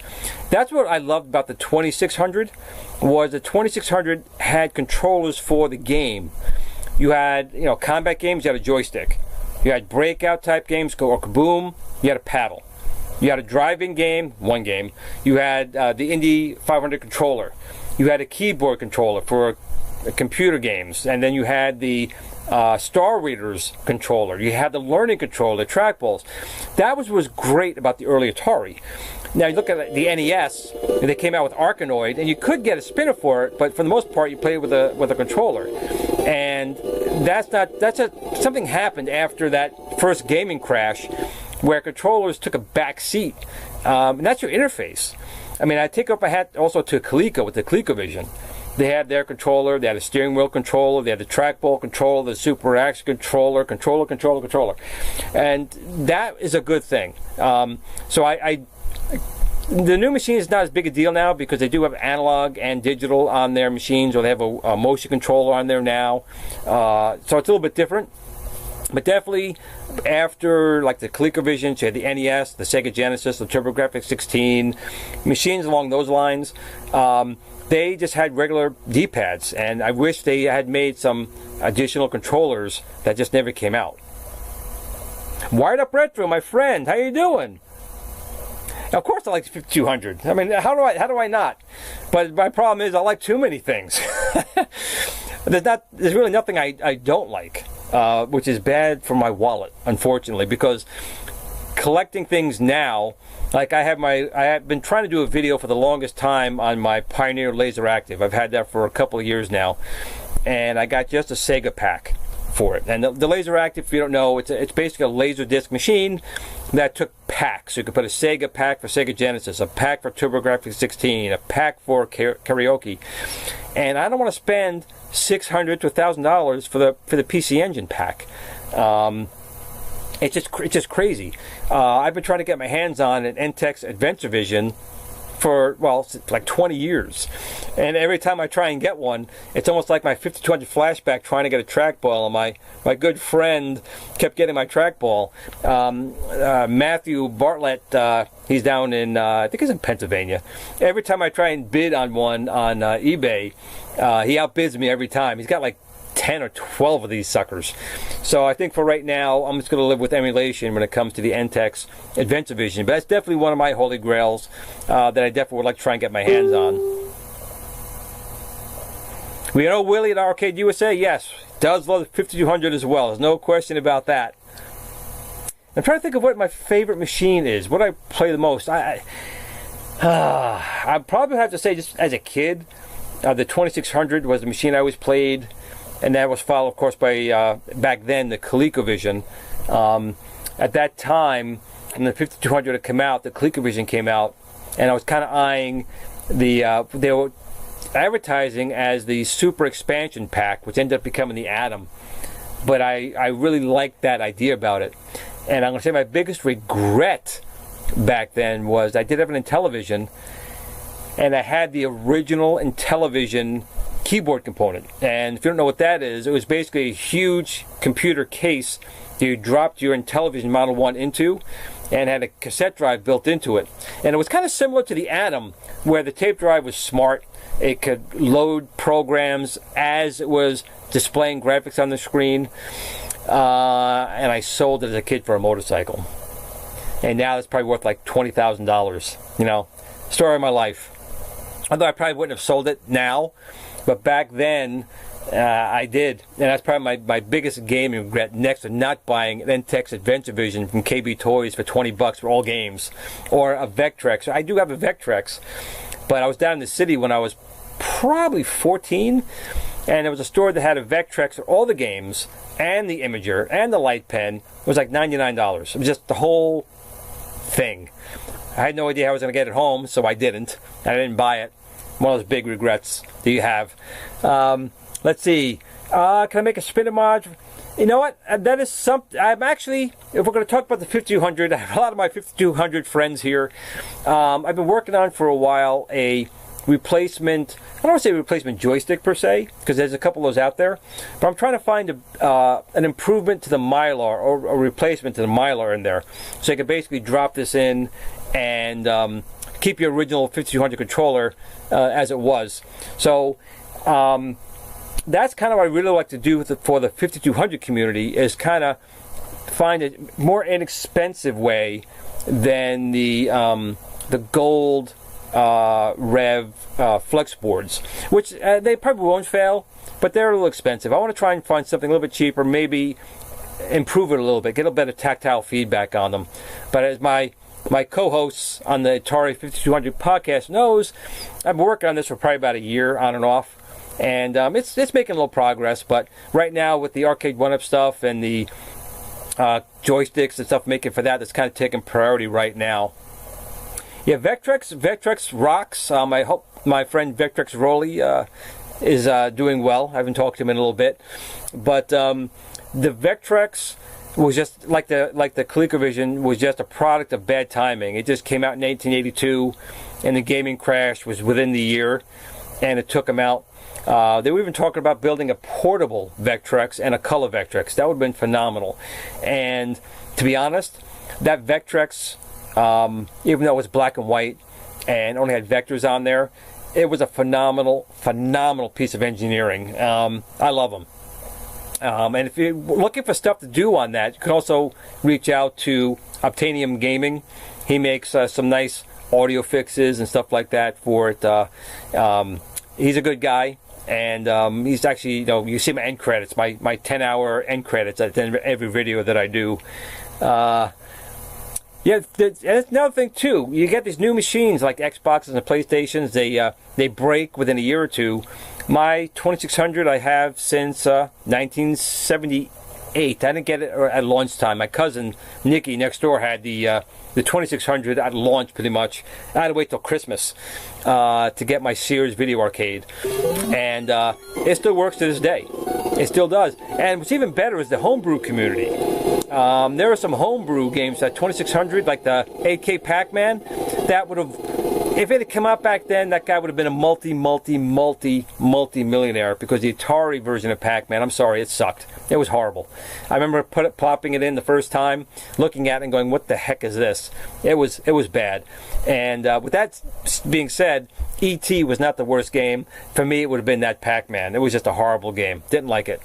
That's what I loved about the 2600, was the 2600 had controllers for the game. You had, combat games, you had a joystick. You had breakout type games, or Kaboom, you had a paddle. You had a driving game, one game. You had the Indy 500 controller. You had a keyboard controller for computer games, and then you had the Star Readers controller. You had the learning controller, the trackballs. That was great about the early Atari. Now you look at the NES, and they came out with Arkanoid, and you could get a spinner for it, but for the most part, you played with a controller. And something happened after that first gaming crash, where controllers took a back seat, and that's your interface. I mean, I take up my hat also to Coleco with the ColecoVision. They had their controller, they had a steering wheel controller, they had the trackball controller, the Super Action controller, controller. And that is a good thing. The new machine is not as big a deal now because they do have analog and digital on their machines, or they have a motion controller on there now. So it's a little bit different. But definitely, after like the ColecoVision, you had the NES, the Sega Genesis, the TurboGrafx 16, machines along those lines, they just had regular D-pads, and I wish they had made some additional controllers that just never came out. Wired Up Retro, my friend, how you doing? Now, of course I like the 5200. I mean, how do I not? But my problem is I like too many things. There's really nothing I don't like, which is bad for my wallet, unfortunately, because collecting things now, like I have been trying to do a video for the longest time on my Pioneer Laser Active. I've had that for a couple of years now, and I got just a Sega pack for it. And the Laser Active, if you don't know, it's basically a laser disc machine that took packs. So you could put a Sega pack for Sega Genesis, a pack for TurboGrafx 16, a pack for karaoke, and I don't want to spend $600 to $1,000 for the PC Engine pack. It's just crazy. I've been trying to get my hands on an NTEX Adventure Vision for, like 20 years. And every time I try and get one, it's almost like my 5200 flashback trying to get a trackball. And my good friend kept getting my trackball. Matthew Bartlett, he's down in, I think he's in Pennsylvania. Every time I try and bid on one on eBay, he outbids me every time. He's got like 10 or 12 of these suckers. So I think for right now, I'm just going to live with emulation when it comes to the NTEX Adventure Vision. But that's definitely one of my holy grails that I definitely would like to try and get my hands on. We know Willie at Arcade USA, yes, does love the 5200 as well. There's no question about that. I'm trying to think of what my favorite machine is. What I play the most. I probably have to say, just as a kid, the 2600 was the machine I always played. And that was followed, of course, by, back then, the ColecoVision. At that time, when the 5200 had come out, the ColecoVision came out, and I was kind of eyeing they were advertising as the Super Expansion Pack, which ended up becoming the Atom. But I really liked that idea about it. And I'm going to say my biggest regret back then was I did have an Intellivision, and I had the original Intellivision keyboard component. And if you don't know what that is, it was basically a huge computer case that you dropped your Intellivision Model 1 into, and had a cassette drive built into it. And it was kind of similar to the Atom, where the tape drive was smart. It could load programs as it was displaying graphics on the screen. And I sold it as a kid for a motorcycle. And now it's probably worth like $20,000. You know, story of my life. Although I probably wouldn't have sold it now, but back then I did. And that's probably my biggest gaming regret, next to not buying an NTEX Adventure Vision from KB Toys for $20 for all games, or a Vectrex. I do have a Vectrex, but I was down in the city when I was probably 14, and there was a store that had a Vectrex for all the games, and the Imager, and the light pen. It was like $99. It was just the whole thing. I had no idea how I was going to get it home, so I didn't. I didn't buy it. One of those big regrets that you have. Let's see. Can I make a spinner mod? You know what? That is something. I'm actually, if we're going to talk about the 5200, I have a lot of my 5200 friends here. I've been working on for a while a replacement. I don't want to say replacement joystick per se, because there's a couple of those out there. But I'm trying to find an improvement to the Mylar, or a replacement to the Mylar in there, so you can basically drop this in and keep your original 5200 controller as it was. So that's kind of what I really like to do for the 5200 community, is kind of find a more inexpensive way than the gold Rev flex boards, which they probably won't fail, but they're a little expensive. I want to try and find something a little bit cheaper, maybe improve it a little bit, get a better tactile feedback on them. But as my co-hosts on the Atari 5200 podcast knows, I've been working on this for probably about a year on and off, and it's making a little progress. But right now with the arcade 1-up stuff and the joysticks and stuff making for that's kind of taking priority right now. Yeah, Vectrex rocks. I hope my friend Vectrex Rowley is doing well. I haven't talked to him in a little bit, but the Vectrex was just like the ColecoVision was just a product of bad timing. It just came out in 1982, and the gaming crash was within the year, and it took them out. They were even talking about building a portable Vectrex and a color Vectrex. That would have been phenomenal. And to be honest, that Vectrex, even though it was black and white and only had vectors on there, it was a phenomenal piece of engineering. I love them. And if you're looking for stuff to do on that, you can also reach out to Obtainium Gaming. He makes some nice audio fixes and stuff like that for it. He's a good guy, and he's actually, you see my end credits, my 10-hour end credits at the end of every video that I do. Yeah, that's another thing too. You get these new machines like Xboxes and PlayStations. They break within a year or two. My 2600 I have since 1978. I didn't get it at launch time. My cousin Nikki next door had the 2600 at launch pretty much. I had to wait till Christmas to get my Sears video arcade, and it still works to this day. It still does. And what's even better is the homebrew community. There are some homebrew games at 2600, like the 8K Pac-Man, that would have, if it had come out back then, that guy would have been a multi-millionaire, because the Atari version of Pac-Man, I'm sorry, it sucked. It was horrible. I remember plopping it in the first time, looking at it and going, what the heck is this? It was bad. And with that being said, E.T. was not the worst game. For me, it would have been that Pac-Man. It was just a horrible game. Didn't like it.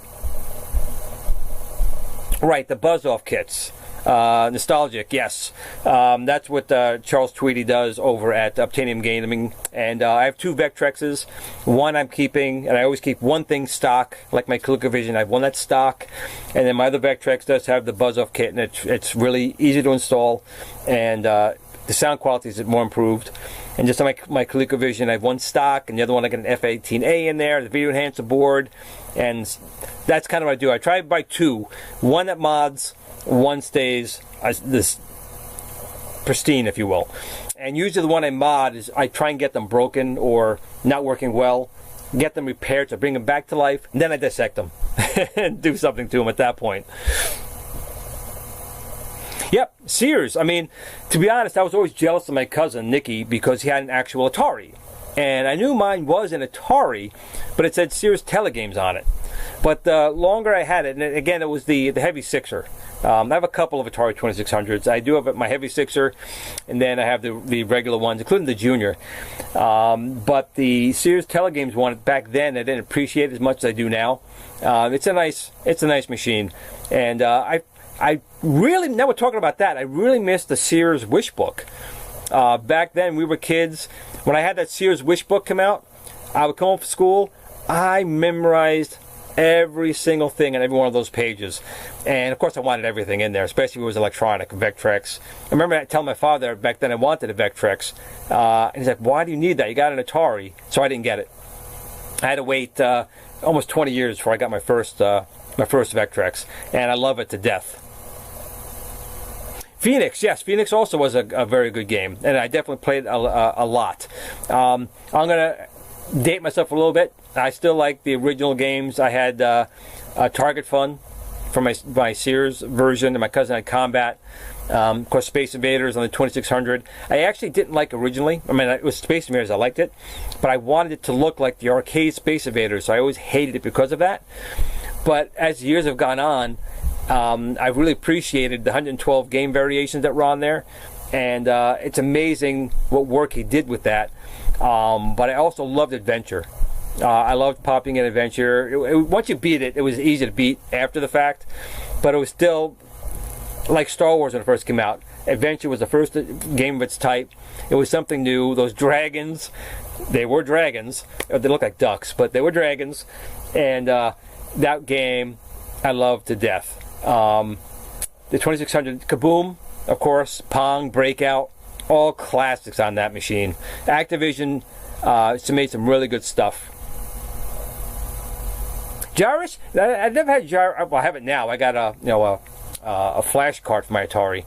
Right, the buzz-off kits. Nostalgic, yes. That's what Charles Tweedy does over at Obtainium Gaming. And I have two Vectrexes. One I'm keeping, and I always keep one thing stock, like my ColecoVision. I have one that's stock. And then my other Vectrex does have the buzz-off kit, and it's really easy to install. And the sound quality is more improved. And just on my ColecoVision, I have one stock, and the other one I got an F18A in there, the video enhancer board. And that's kind of what I do. I try to buy two. One that mods, one stays this pristine, if you will. And usually the one I mod is I try and get them broken or not working well, get them repaired, so I bring them back to life, and then I dissect them and do something to them at that point. Yep, Sears. I mean, to be honest, I was always jealous of my cousin Nicky because he had an actual Atari. And I knew mine was an Atari, but it said Sears Telegames on it. But the longer I had it, and again, it was the Heavy Sixer. I have a couple of Atari 2600s. I do have my Heavy Sixer, and then I have the regular ones, including the Junior. But the Sears Telegames one, back then, I didn't appreciate it as much as I do now. It's a nice machine. And I really, now we're talking about that, I really miss the Sears Wish Book. Back then, we were kids. When I had that Sears Wish Book come out, I would come home from school. I memorized every single thing on every one of those pages. And of course, I wanted everything in there, especially if it was electronic, Vectrex. I remember telling my father back then I wanted a Vectrex. And he's like, why do you need that? You got an Atari. So I didn't get it. I had to wait almost 20 years before I got my first Vectrex. And I love it to death. Phoenix, yes, Phoenix also was a very good game, and I definitely played a lot. I'm gonna date myself a little bit. I still like the original games. I had Target Fun for my Sears version, and my cousin had Combat. Of course, Space Invaders on the 2600. I actually didn't like originally. I mean, it was Space Invaders, I liked it, but I wanted it to look like the arcade Space Invaders, so I always hated it because of that. But as the years have gone on, I really appreciated the 112 game variations that were on there, and it's amazing what work he did with that. But I also loved Adventure. I loved popping in Adventure. Once you beat it, it was easy to beat after the fact, but it was still like Star Wars when it first came out. Adventure was the first game of its type. It was something new. Those dragons, they were dragons. They look like ducks, but they were dragons. And that game, I loved to death. The 2600, Kaboom, of course, Pong, Breakout, all classics on that machine. Activision made some really good stuff. GRS, I never had GRS. Well, I have it now. I got a flash card for my Atari,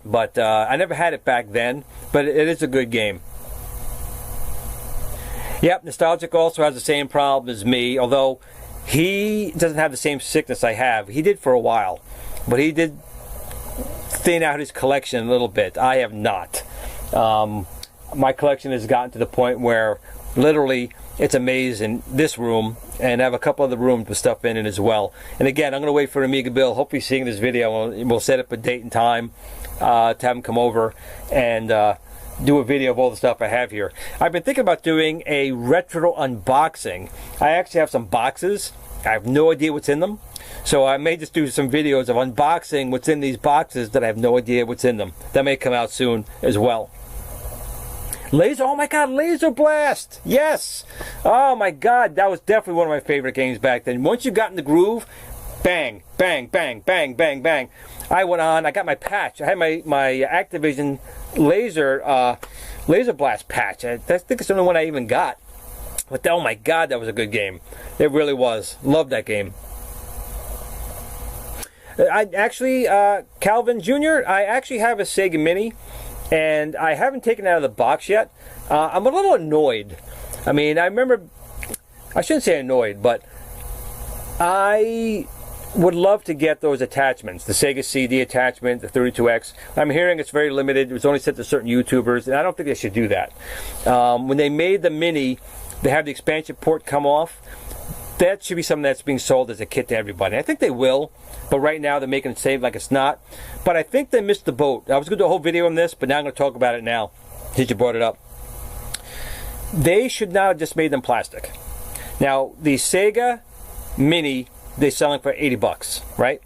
but I never had it back then. But it is a good game. Yep, Nostalgic also has the same problem as me, although he doesn't have the same sickness I have. He did for a while, but he did thin out his collection a little bit. I have not. My collection has gotten to the point where literally it's a maze in this room, and I have a couple other rooms with stuff in it as well. And again, I'm going to wait for Amiga Bill. Hopefully seeing this video, we'll set up a date and time to have him come over and do a video of all the stuff I have here. I've been thinking about doing a retro unboxing. I actually have some boxes. I have no idea what's in them. So I may just do some videos of unboxing what's in these boxes that I have no idea what's in them. That may come out soon as well. Laser, oh my god, Laser Blast! Yes! Oh my god, that was definitely one of my favorite games back then. Once you got in the groove, bang, bang, bang, bang, bang, bang. I went on, I got my patch. I had my Activision Laser Blast patch. I think it's the only one I even got. But oh my god, that was a good game. It really was. Loved that game. I actually, Calvin Jr., I actually have a Sega Mini, and I haven't taken it out of the box yet. I'm a little annoyed. I mean, I remember, I shouldn't say annoyed, but I would love to get those attachments, the Sega CD attachment, the 32X. I'm hearing it's very limited. It was only sent to certain YouTubers, and I don't think they should do that. When they made the Mini, they have the expansion port come off. That should be something that's being sold as a kit to everybody. I think they will, but right now they're making it seem like it's not. But I think they missed the boat. I was going to do a whole video on this, but now I'm going to talk about it now, since you brought it up. They should now have just made them plastic. Now, the Sega Mini, they're selling for 80 bucks, right?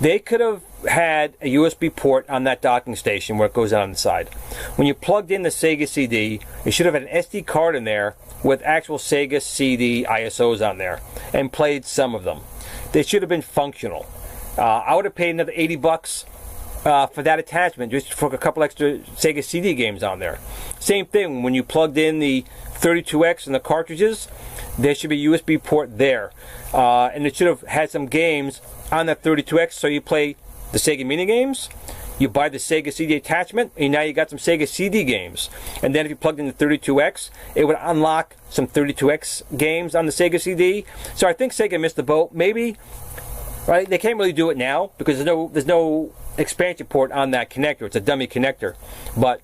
They could have had a USB port on that docking station where it goes on the side. When you plugged in the Sega CD, you should have had an SD card in there with actual Sega CD ISOs on there and played some of them. They should have been functional. I would have paid another 80 bucks for that attachment just for a couple extra Sega CD games on there. Same thing when you plugged in the 32X and the cartridges, there should be a USB port there. And it should have had some games on that 32X, so you play the Sega Mini games, you buy the Sega CD attachment, and now you got some Sega CD games. And then if you plugged in the 32X, it would unlock some 32X games on the Sega CD. So I think Sega missed the boat. Maybe, right? They can't really do it now because there's no expansion port on that connector. It's a dummy connector. But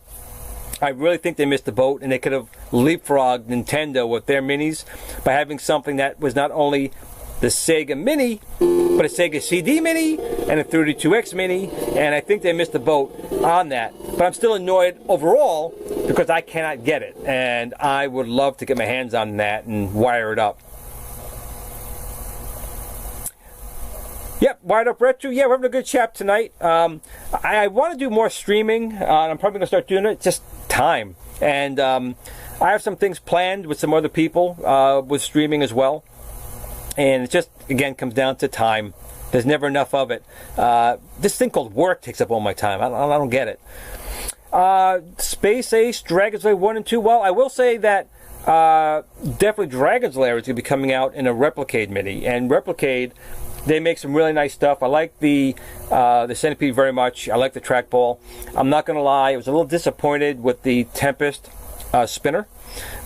I really think they missed the boat, and they could have leapfrogged Nintendo with their minis by having something that was not only the Sega Mini, but a Sega CD Mini and a 32X Mini, and I think they missed the boat on that. But I'm still annoyed overall because I cannot get it, and I would love to get my hands on that and wire it up. Yep, Wired Up Retro. Yeah, we're having a good chat tonight. I want to do more streaming, and I'm probably going to start doing it. Just time. And I have some things planned with some other people with streaming as well. And it just, again, comes down to time. There's never enough of it. This thing called work takes up all my time. I don't get it. Space Ace, Dragon's Lair 1 and 2. Well, I will say that definitely Dragon's Lair is going to be coming out in a Replicade Mini. And Replicade They make some really nice stuff. I like the Centipede very much. I like the trackball. I'm not going to lie, I was a little disappointed with the Tempest spinner,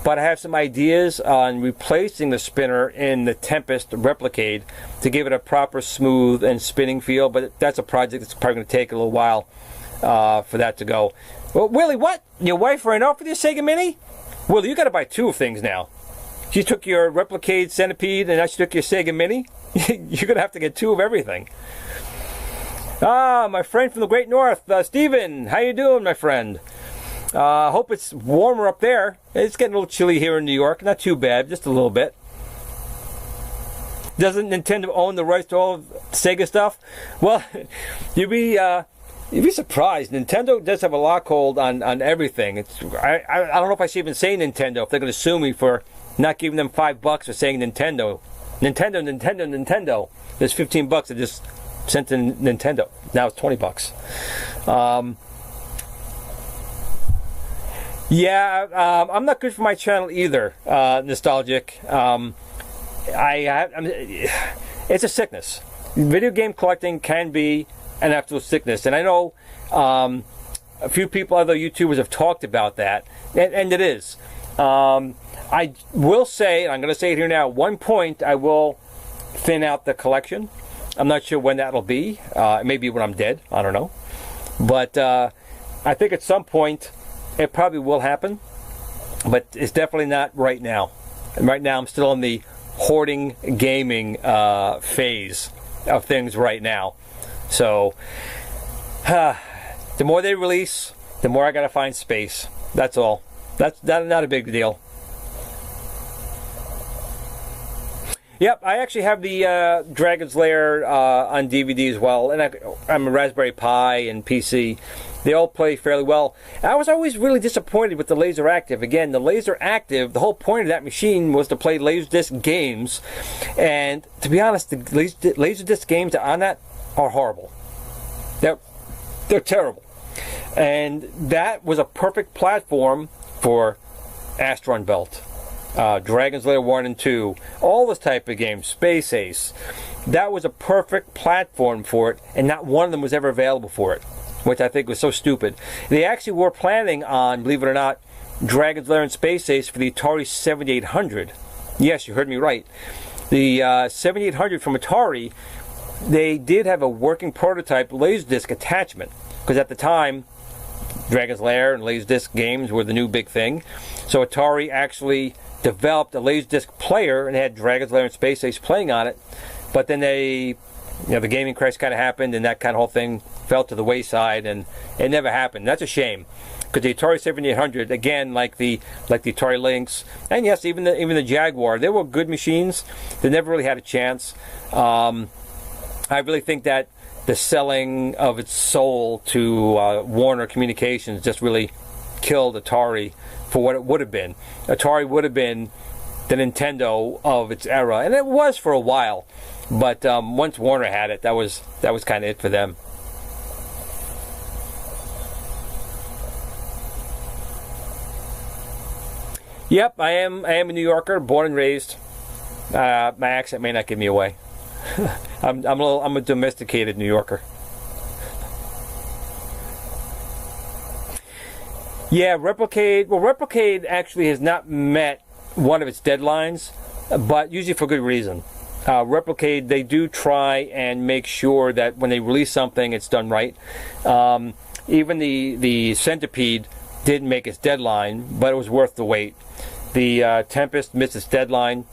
but I have some ideas on replacing the spinner in the Tempest Replicade to give it a proper smooth and spinning feel, but that's a project that's probably going to take a little while for that to go. Well, Willie, what? Your wife ran off with your Sega Mini? Willie, you got to buy 2 things now. She took your Replicade Centipede and now she took your Sega Mini. You're going to have to get 2 of everything. My friend from the Great North, Steven. How you doing, my friend? Hope it's warmer up there. It's getting a little chilly here in New York. Not too bad, just a little bit. Doesn't Nintendo own the rights to all of Sega stuff? Well, you'd be surprised. Nintendo does have a lockhold on everything. I don't know if I should even say Nintendo if they're going to sue me for not giving them $5 for saying Nintendo. Nintendo. There's $15 I just sent to Nintendo. Now it's $20. I'm not good for my channel either. Nostalgic. It's a sickness. Video game collecting can be an absolute sickness, and I know a few people, other YouTubers, have talked about that, and it is. I will say, and I'm going to say it here now, at one point I will thin out the collection. I'm not sure when that'll be. Maybe when I'm dead. I don't know. But I think at some point it probably will happen. But it's definitely not right now. And right now I'm still in the hoarding gaming phase of things right now. So the more they release, the more I got to find space. That's all. That's not a big deal. Yep, I actually have the Dragon's Lair on DVD as well, and I'm a Raspberry Pi and PC. They all play fairly well. I was always really disappointed with the Laser Active. Again, the Laser Active, the whole point of that machine was to play Laserdisc games, and to be honest, the Laserdisc games on that are horrible. They're terrible. And that was a perfect platform for Astron Belt. Dragon's Lair 1 and 2, all this type of games, Space Ace. That was a perfect platform for it, and not one of them was ever available for it, which I think was so stupid. They actually were planning on, believe it or not, Dragon's Lair and Space Ace for the Atari 7800. Yes, you heard me right. The 7800 from Atari, they did have a working prototype Laserdisc attachment, because at the time, Dragon's Lair and Laserdisc games were the new big thing. So Atari actually developed a Laserdisc player and had Dragon's Lair and Space Ace playing on it. But then the gaming crash kind of happened, and that kind of whole thing fell to the wayside, and it never happened. That's a shame, because the Atari 7800, again, like the Atari Lynx, and yes, even the Jaguar, they were good machines. They never really had a chance. I really think that the selling of its soul to Warner Communications just really killed Atari for what it would have been. Atari would have been the Nintendo of its era, and it was for a while. But once Warner had it, that was kind of it for them. Yep, I am a New Yorker, born and raised. My accent may not give me away. I'm a domesticated New Yorker. Yeah, Replicade. Well, Replicade actually has not met one of its deadlines, but usually for good reason. Replicade, they do try and make sure that when they release something, it's done right. Even the Centipede didn't make its deadline, but it was worth the wait. The Tempest missed its deadline,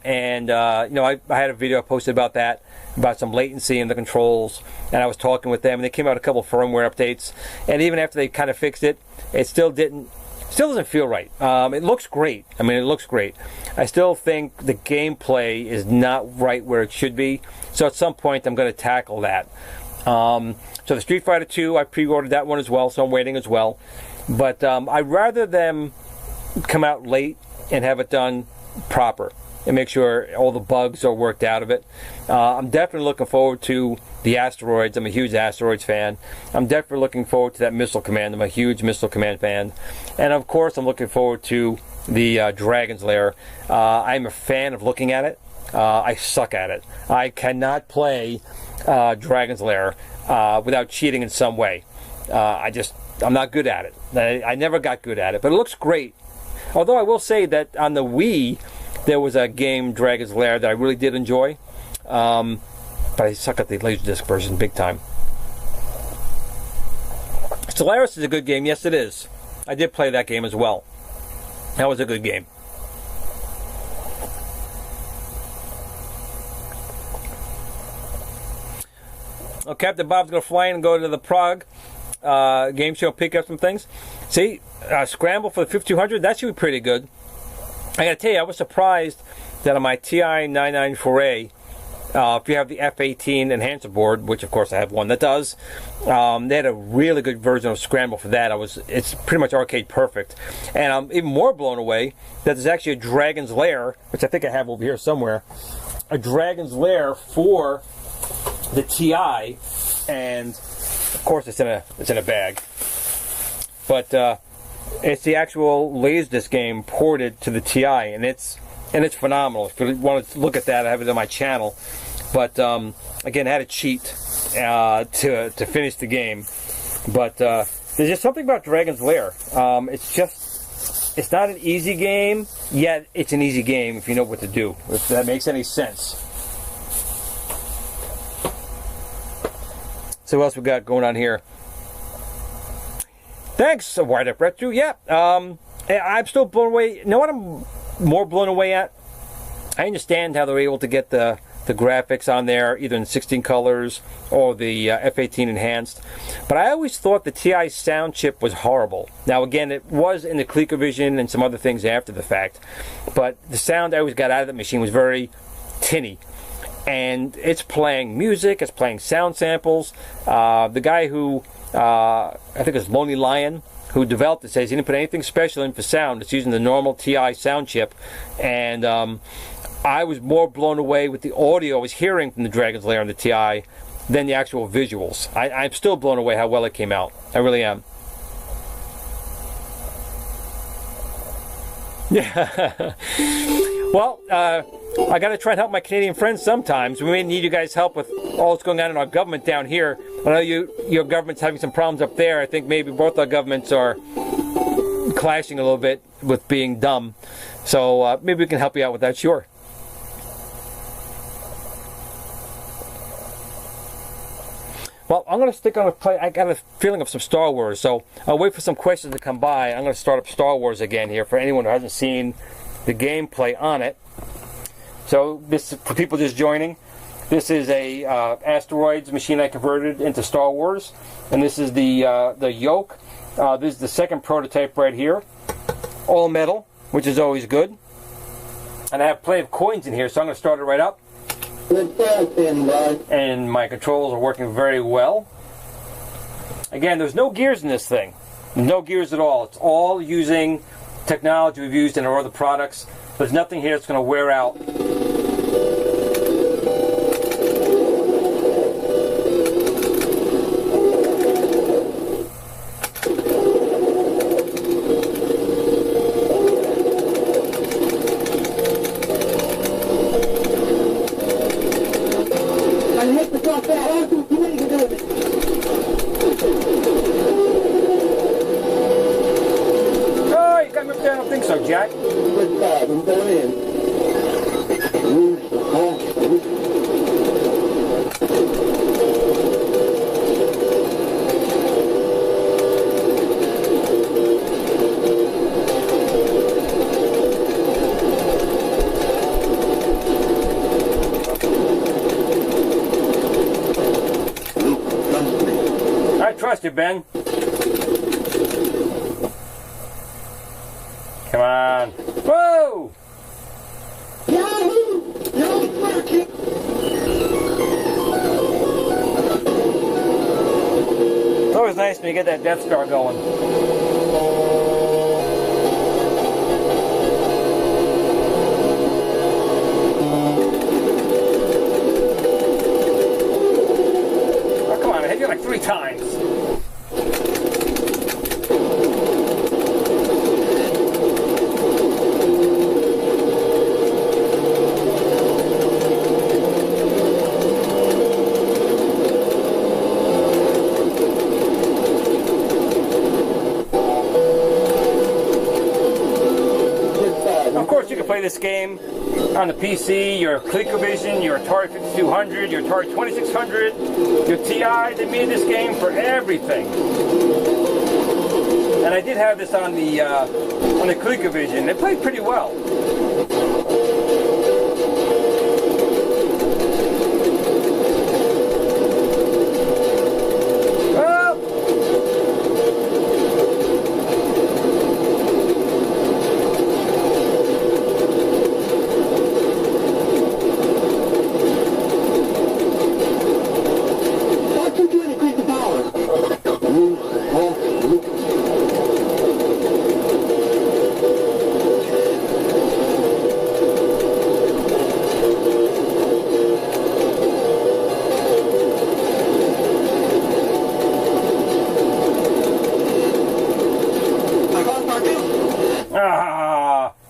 and I had a video I posted about that, about some latency in the controls, and I was talking with them, and they came out a couple of firmware updates, and even after they kind of fixed it, it still doesn't feel right. It looks great. I mean, it looks great. I still think the gameplay is not right where it should be, so at some point I'm going to tackle that. So the Street Fighter 2, I pre-ordered that one as well, so I'm waiting as well. But I'd rather them come out late and have it done proper and make sure all the bugs are worked out of it. I'm definitely looking forward to the Asteroids. I'm a huge Asteroids fan. I'm definitely looking forward to that Missile Command. I'm a huge Missile Command fan. And of course, I'm looking forward to the Dragon's Lair. I'm a fan of looking at it. I suck at it. I cannot play Dragon's Lair without cheating in some way. I'm not good at it. I never got good at it, but it looks great. Although I will say that on the Wii, there was a game, Dragon's Lair, that I really did enjoy. But I suck at the Laserdisc version big time. Stellaris is a good game. Yes, it is. I did play that game as well. That was a good game. Well, Captain Bob's going to fly in and go to the Prague game show, pick up some things. See, Scramble for the 5200, that should be pretty good. I got to tell you, I was surprised that on my TI 994A, if you have the F18 enhancer board, which of course I have one that does, they had a really good version of Scramble for that. It's pretty much arcade perfect. And I'm even more blown away that there's actually a Dragon's Lair, which I think I have over here somewhere, a Dragon's Lair for the TI, and of course it's in a bag. But it's the actual Laserdisc game ported to the TI, and it's phenomenal. If you want to look at that, I have it on my channel. But again, I had to cheat to finish the game. But there's just something about Dragon's Lair. It's not an easy game, yet it's an easy game if you know what to do. If that makes any sense. So what else we got going on here? Thanks, Wired Up Retro. Yeah, I'm still blown away. You know what I'm more blown away at? I understand how they're able to get the graphics on there, either in 16 colors or the F18 enhanced. But I always thought the TI sound chip was horrible. Now, again, it was in the ColecoVision and some other things after the fact. But the sound I always got out of the machine was very tinny. And it's playing music, it's playing sound samples. The guy who, I think it's Lonely Lion, who developed it, says he didn't put anything special in for sound. It's using the normal TI sound chip. And I was more blown away with the audio I was hearing from the Dragon's Lair and the TI than the actual visuals. I'm still blown away how well it came out. I really am. Yeah. Well, I got to try and help my Canadian friends sometimes. We may need you guys' help with all that's going on in our government down here. I know your government's having some problems up there. I think maybe both our governments are clashing a little bit with being dumb. So maybe we can help you out with that, sure. Well, I'm going to stick on a play. I got a feeling of some Star Wars, so I'll wait for some questions to come by. I'm going to start up Star Wars again here for anyone who hasn't seen the gameplay on it. So this, for people just joining, this is a Asteroids machine I converted into Star Wars, and this is the yoke. This is the second prototype right here, all metal, which is always good. And I have plenty of coins in here, so I'm going to start it right up. And my controls are working very well. Again, there's no gears in this thing. No gears at all. It's all using technology we've used in our other products. There's nothing here that's going to wear out. Jack? I'm going in. I trust you, Ben. Come on. Whoa! Yahoo! No working. It's always nice when you get that Death Star going. Oh, come on, I hit you like 3 times. play this game on the PC, your ColecoVision, your Atari 5200, your Atari 2600, your TI. They made this game for everything. And I did have this on the ColecoVision. It played pretty well.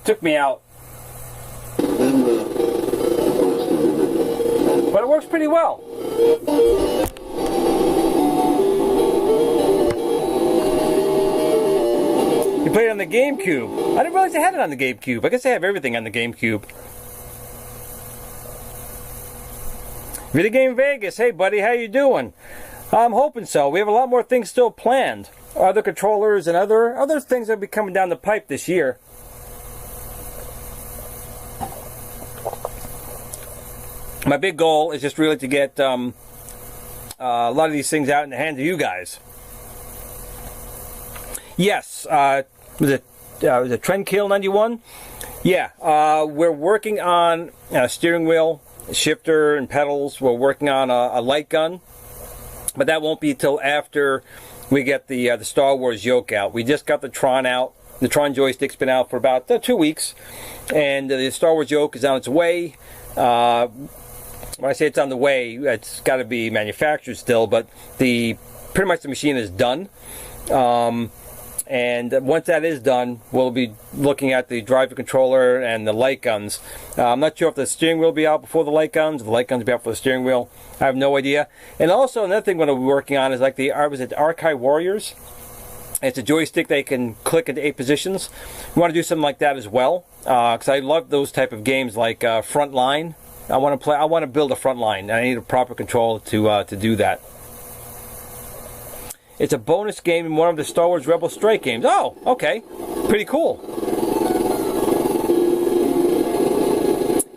Took me out. But it works pretty well. You played it on the GameCube. I didn't realize I had it on the GameCube. I guess I have everything on the GameCube. Video Game Vegas, hey buddy, how you doing? I'm hoping so. We have a lot more things still planned. Other controllers and other things that will be coming down the pipe this year. My big goal is just really to get a lot of these things out in the hands of you guys. Yes, was it Trendkill 91? Yeah, we're working on a steering wheel, a shifter, and pedals. We're working on a light gun, but that won't be till after we get the Star Wars yoke out. We just got the Tron out. The Tron joystick's been out for about 2 weeks, and the Star Wars yoke is on its way. When I say it's on the way, it's got to be manufactured still, but pretty much the machine is done. And once that is done, we'll be looking at the driver controller and the light guns. I'm not sure if the steering wheel will be out before the light guns, if the light guns will be out for the steering wheel. I have no idea. And also another thing we're going to be working on is like the Archive Warriors. It's a joystick they can click into 8 positions. We want to do something like that as well, because I love those type of games like Frontline. I want to build a Frontline, and I need a proper control to do that. It's a bonus game in one of the Star Wars Rebel Strike games. Oh, okay, pretty cool.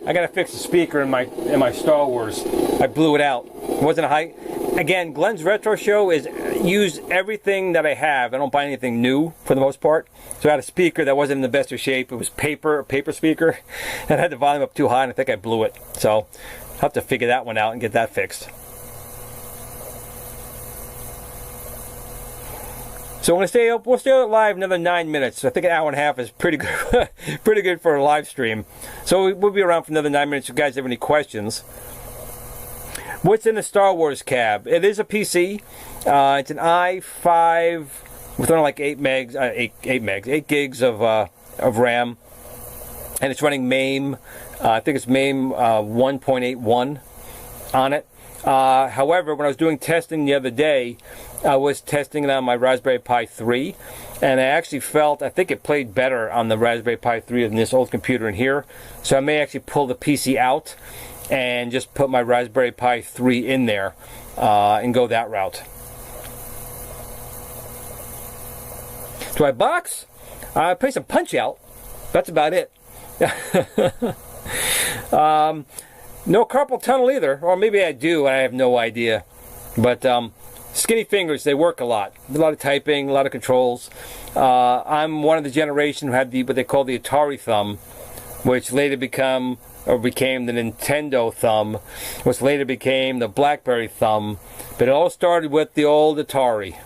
I gotta fix the speaker in my Star Wars. I blew it out. It wasn't a high. Again, Glen's Retro Show is use everything that I have. I don't buy anything new for the most part. So I had a speaker that wasn't in the best of shape. It was a paper speaker, and I had the volume up too high, and I think I blew it. So I'll have to figure that one out and get that fixed. So we'll stay live another 9 minutes. I think an hour and a half is pretty good, pretty good for a live stream. So we'll be around for another 9 minutes. If you guys have any questions. What's in the Star Wars cab? It is a PC. It's an i5 with only like 8 gigs of RAM, and it's running MAME. I think it's MAME 1.81 on it. However, when I was doing testing the other day, I was testing it on my Raspberry Pi 3, and I actually felt, I think it played better on the Raspberry Pi 3 than this old computer in here. So I may actually pull the PC out and just put my Raspberry Pi 3 in there and go that route. Do I box? I play some Punch-Out. That's about it. No carpal tunnel either, or maybe I do, I have no idea. But skinny fingers, they work a lot. A lot of typing, a lot of controls. I'm one of the generation who had what they call the Atari thumb, which later became the Nintendo thumb, which later became the BlackBerry thumb. But it all started with the old Atari.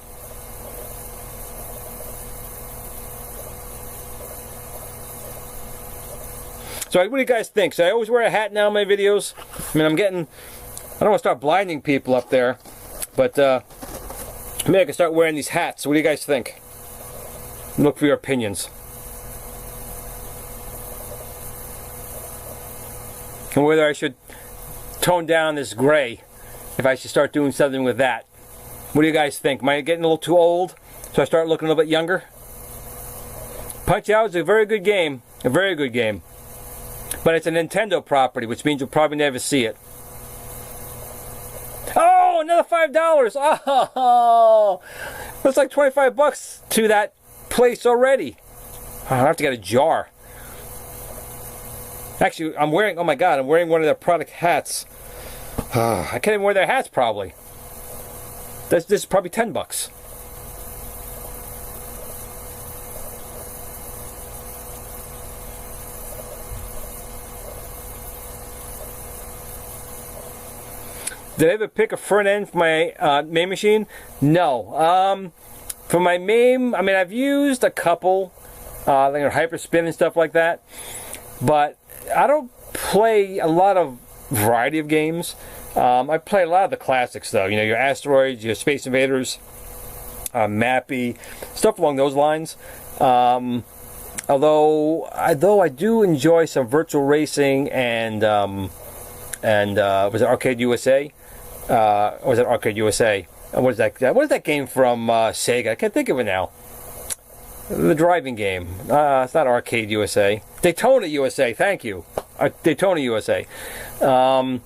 So what do you guys think? So I always wear a hat now in my videos. I mean, I don't want to start blinding people up there, but maybe I can start wearing these hats. So what do you guys think? Look for your opinions. And whether I should tone down this gray, if I should start doing something with that. What do you guys think? Am I getting a little too old, so I start looking a little bit younger? Punch-Out is a very good game. A very good game. But it's a Nintendo property, which means you'll probably never see it. Oh, another $5. Oh, that's like $25 to that place already. I have to get a jar. Actually, I'm wearing, oh my God, I'm wearing one of their product hats. I can't even wear their hats probably. This is probably $10. Did I ever pick a front end for my MAME machine? No. For my MAME, I mean, I've used a couple, like a Hyperspin and stuff like that, but I don't play a lot of variety of games. I play a lot of the classics, though. You know, your Asteroids, your Space Invaders, Mappy, stuff along those lines. Although I do enjoy some virtual racing and was it Arcade USA? Or was it Arcade USA? What is that? What is that game from Sega? I can't think of it now. The driving game. It's not Arcade USA. Daytona USA. Thank you. Daytona USA. So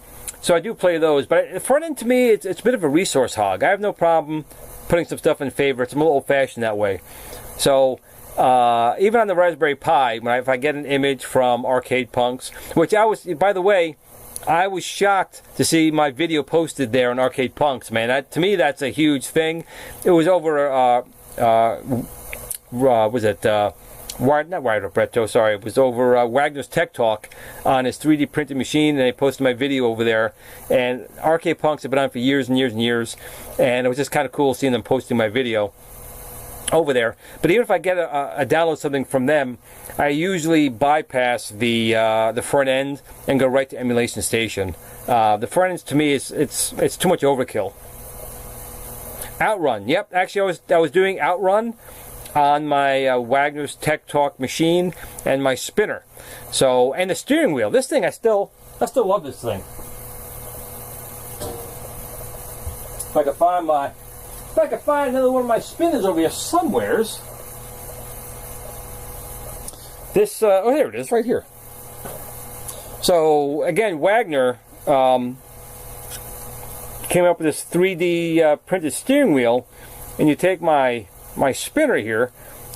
I do play those, but front end to me, it's a bit of a resource hog. I have no problem putting some stuff in favorites. I'm a little old-fashioned that way. So even on the Raspberry Pi, if I get an image from Arcade Punks, which I was, by the way, I was shocked to see my video posted there on Arcade Punks, man. To me, that's a huge thing. It was over, was it, not Wired Breto, sorry. It was over Wagner's Tech Talk on his 3D printed machine, and they posted my video over there. And Arcade Punks have been on for years and years and years, and it was just kind of cool seeing them posting my video over there. But even if I get a download something from them, I usually bypass the front end and go right to Emulation Station. The front end to me it's too much overkill. Outrun, yep. Actually, I was doing Outrun on my Wagner's Tech Talk machine and my spinner. So, and the steering wheel. This thing I still love this thing. If I could find another one of my spinners over here somewheres. This, oh, here it is, right here. So, again, Wagner came up with this 3D printed steering wheel, and you take my spinner here,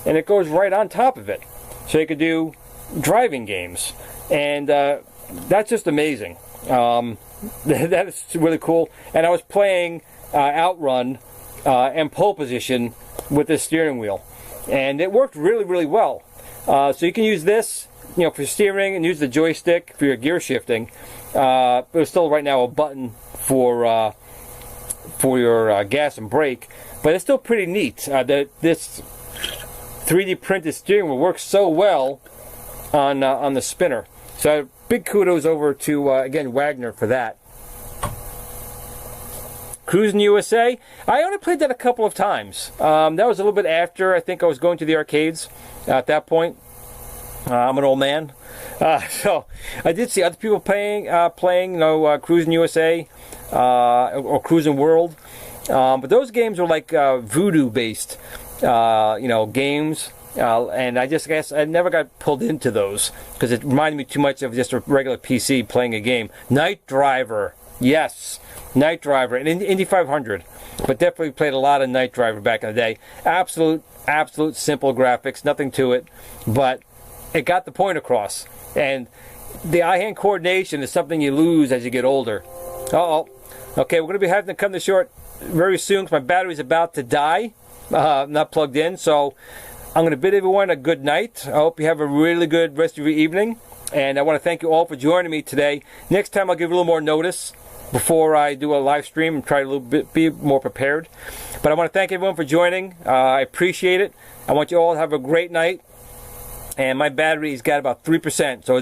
and it goes right on top of it. So you could do driving games, and that's just amazing. That is really cool. And I was playing Outrun and pole position with this steering wheel, and it worked really, really well. So you can use this, for steering, and use the joystick for your gear shifting. There's still right now a button for your gas and brake, but it's still pretty neat. This 3D printed steering wheel works so well on the spinner. So big kudos over to again Wagner for that. Cruis'n USA, I only played that a couple of times. That was a little bit after I think I was going to the arcades at that point. I'm an old man, so I did see other people playing Cruis'n USA or Cruis'n World, but those games were like voodoo-based, games, and I guess I never got pulled into those because it reminded me too much of just a regular PC playing a game. Night Driver, yes. Night Driver and Indy 500, but definitely played a lot of Night Driver back in the day. Absolute simple graphics, nothing to it, but it got the point across. And the eye-hand coordination is something you lose as you get older. Okay, we're going to be having to come to short very soon because my battery's about to die. Not plugged in, so I'm going to bid everyone a good night. I hope you have a really good rest of your evening, and I want to thank you all for joining me today. Next time I'll give a little more notice before I do a live stream and try to be more prepared. But I want to thank everyone for joining. I appreciate it. I want you all to have a great night. And my battery's got about 3%, so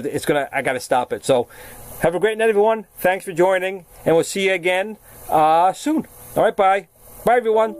I got to stop it. So have a great night, everyone. Thanks for joining, and we'll see you again soon. All right, bye. Bye, everyone.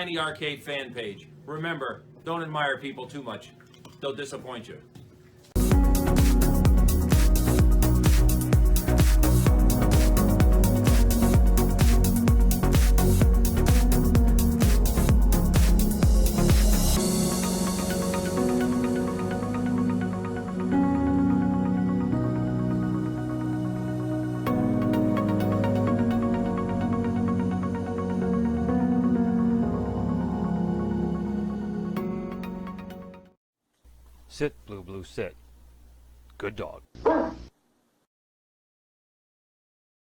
Tiny Arcade fan page. Remember, don't admire people too much. They'll disappoint you. Sit, Blue Blue, sit. Good dog.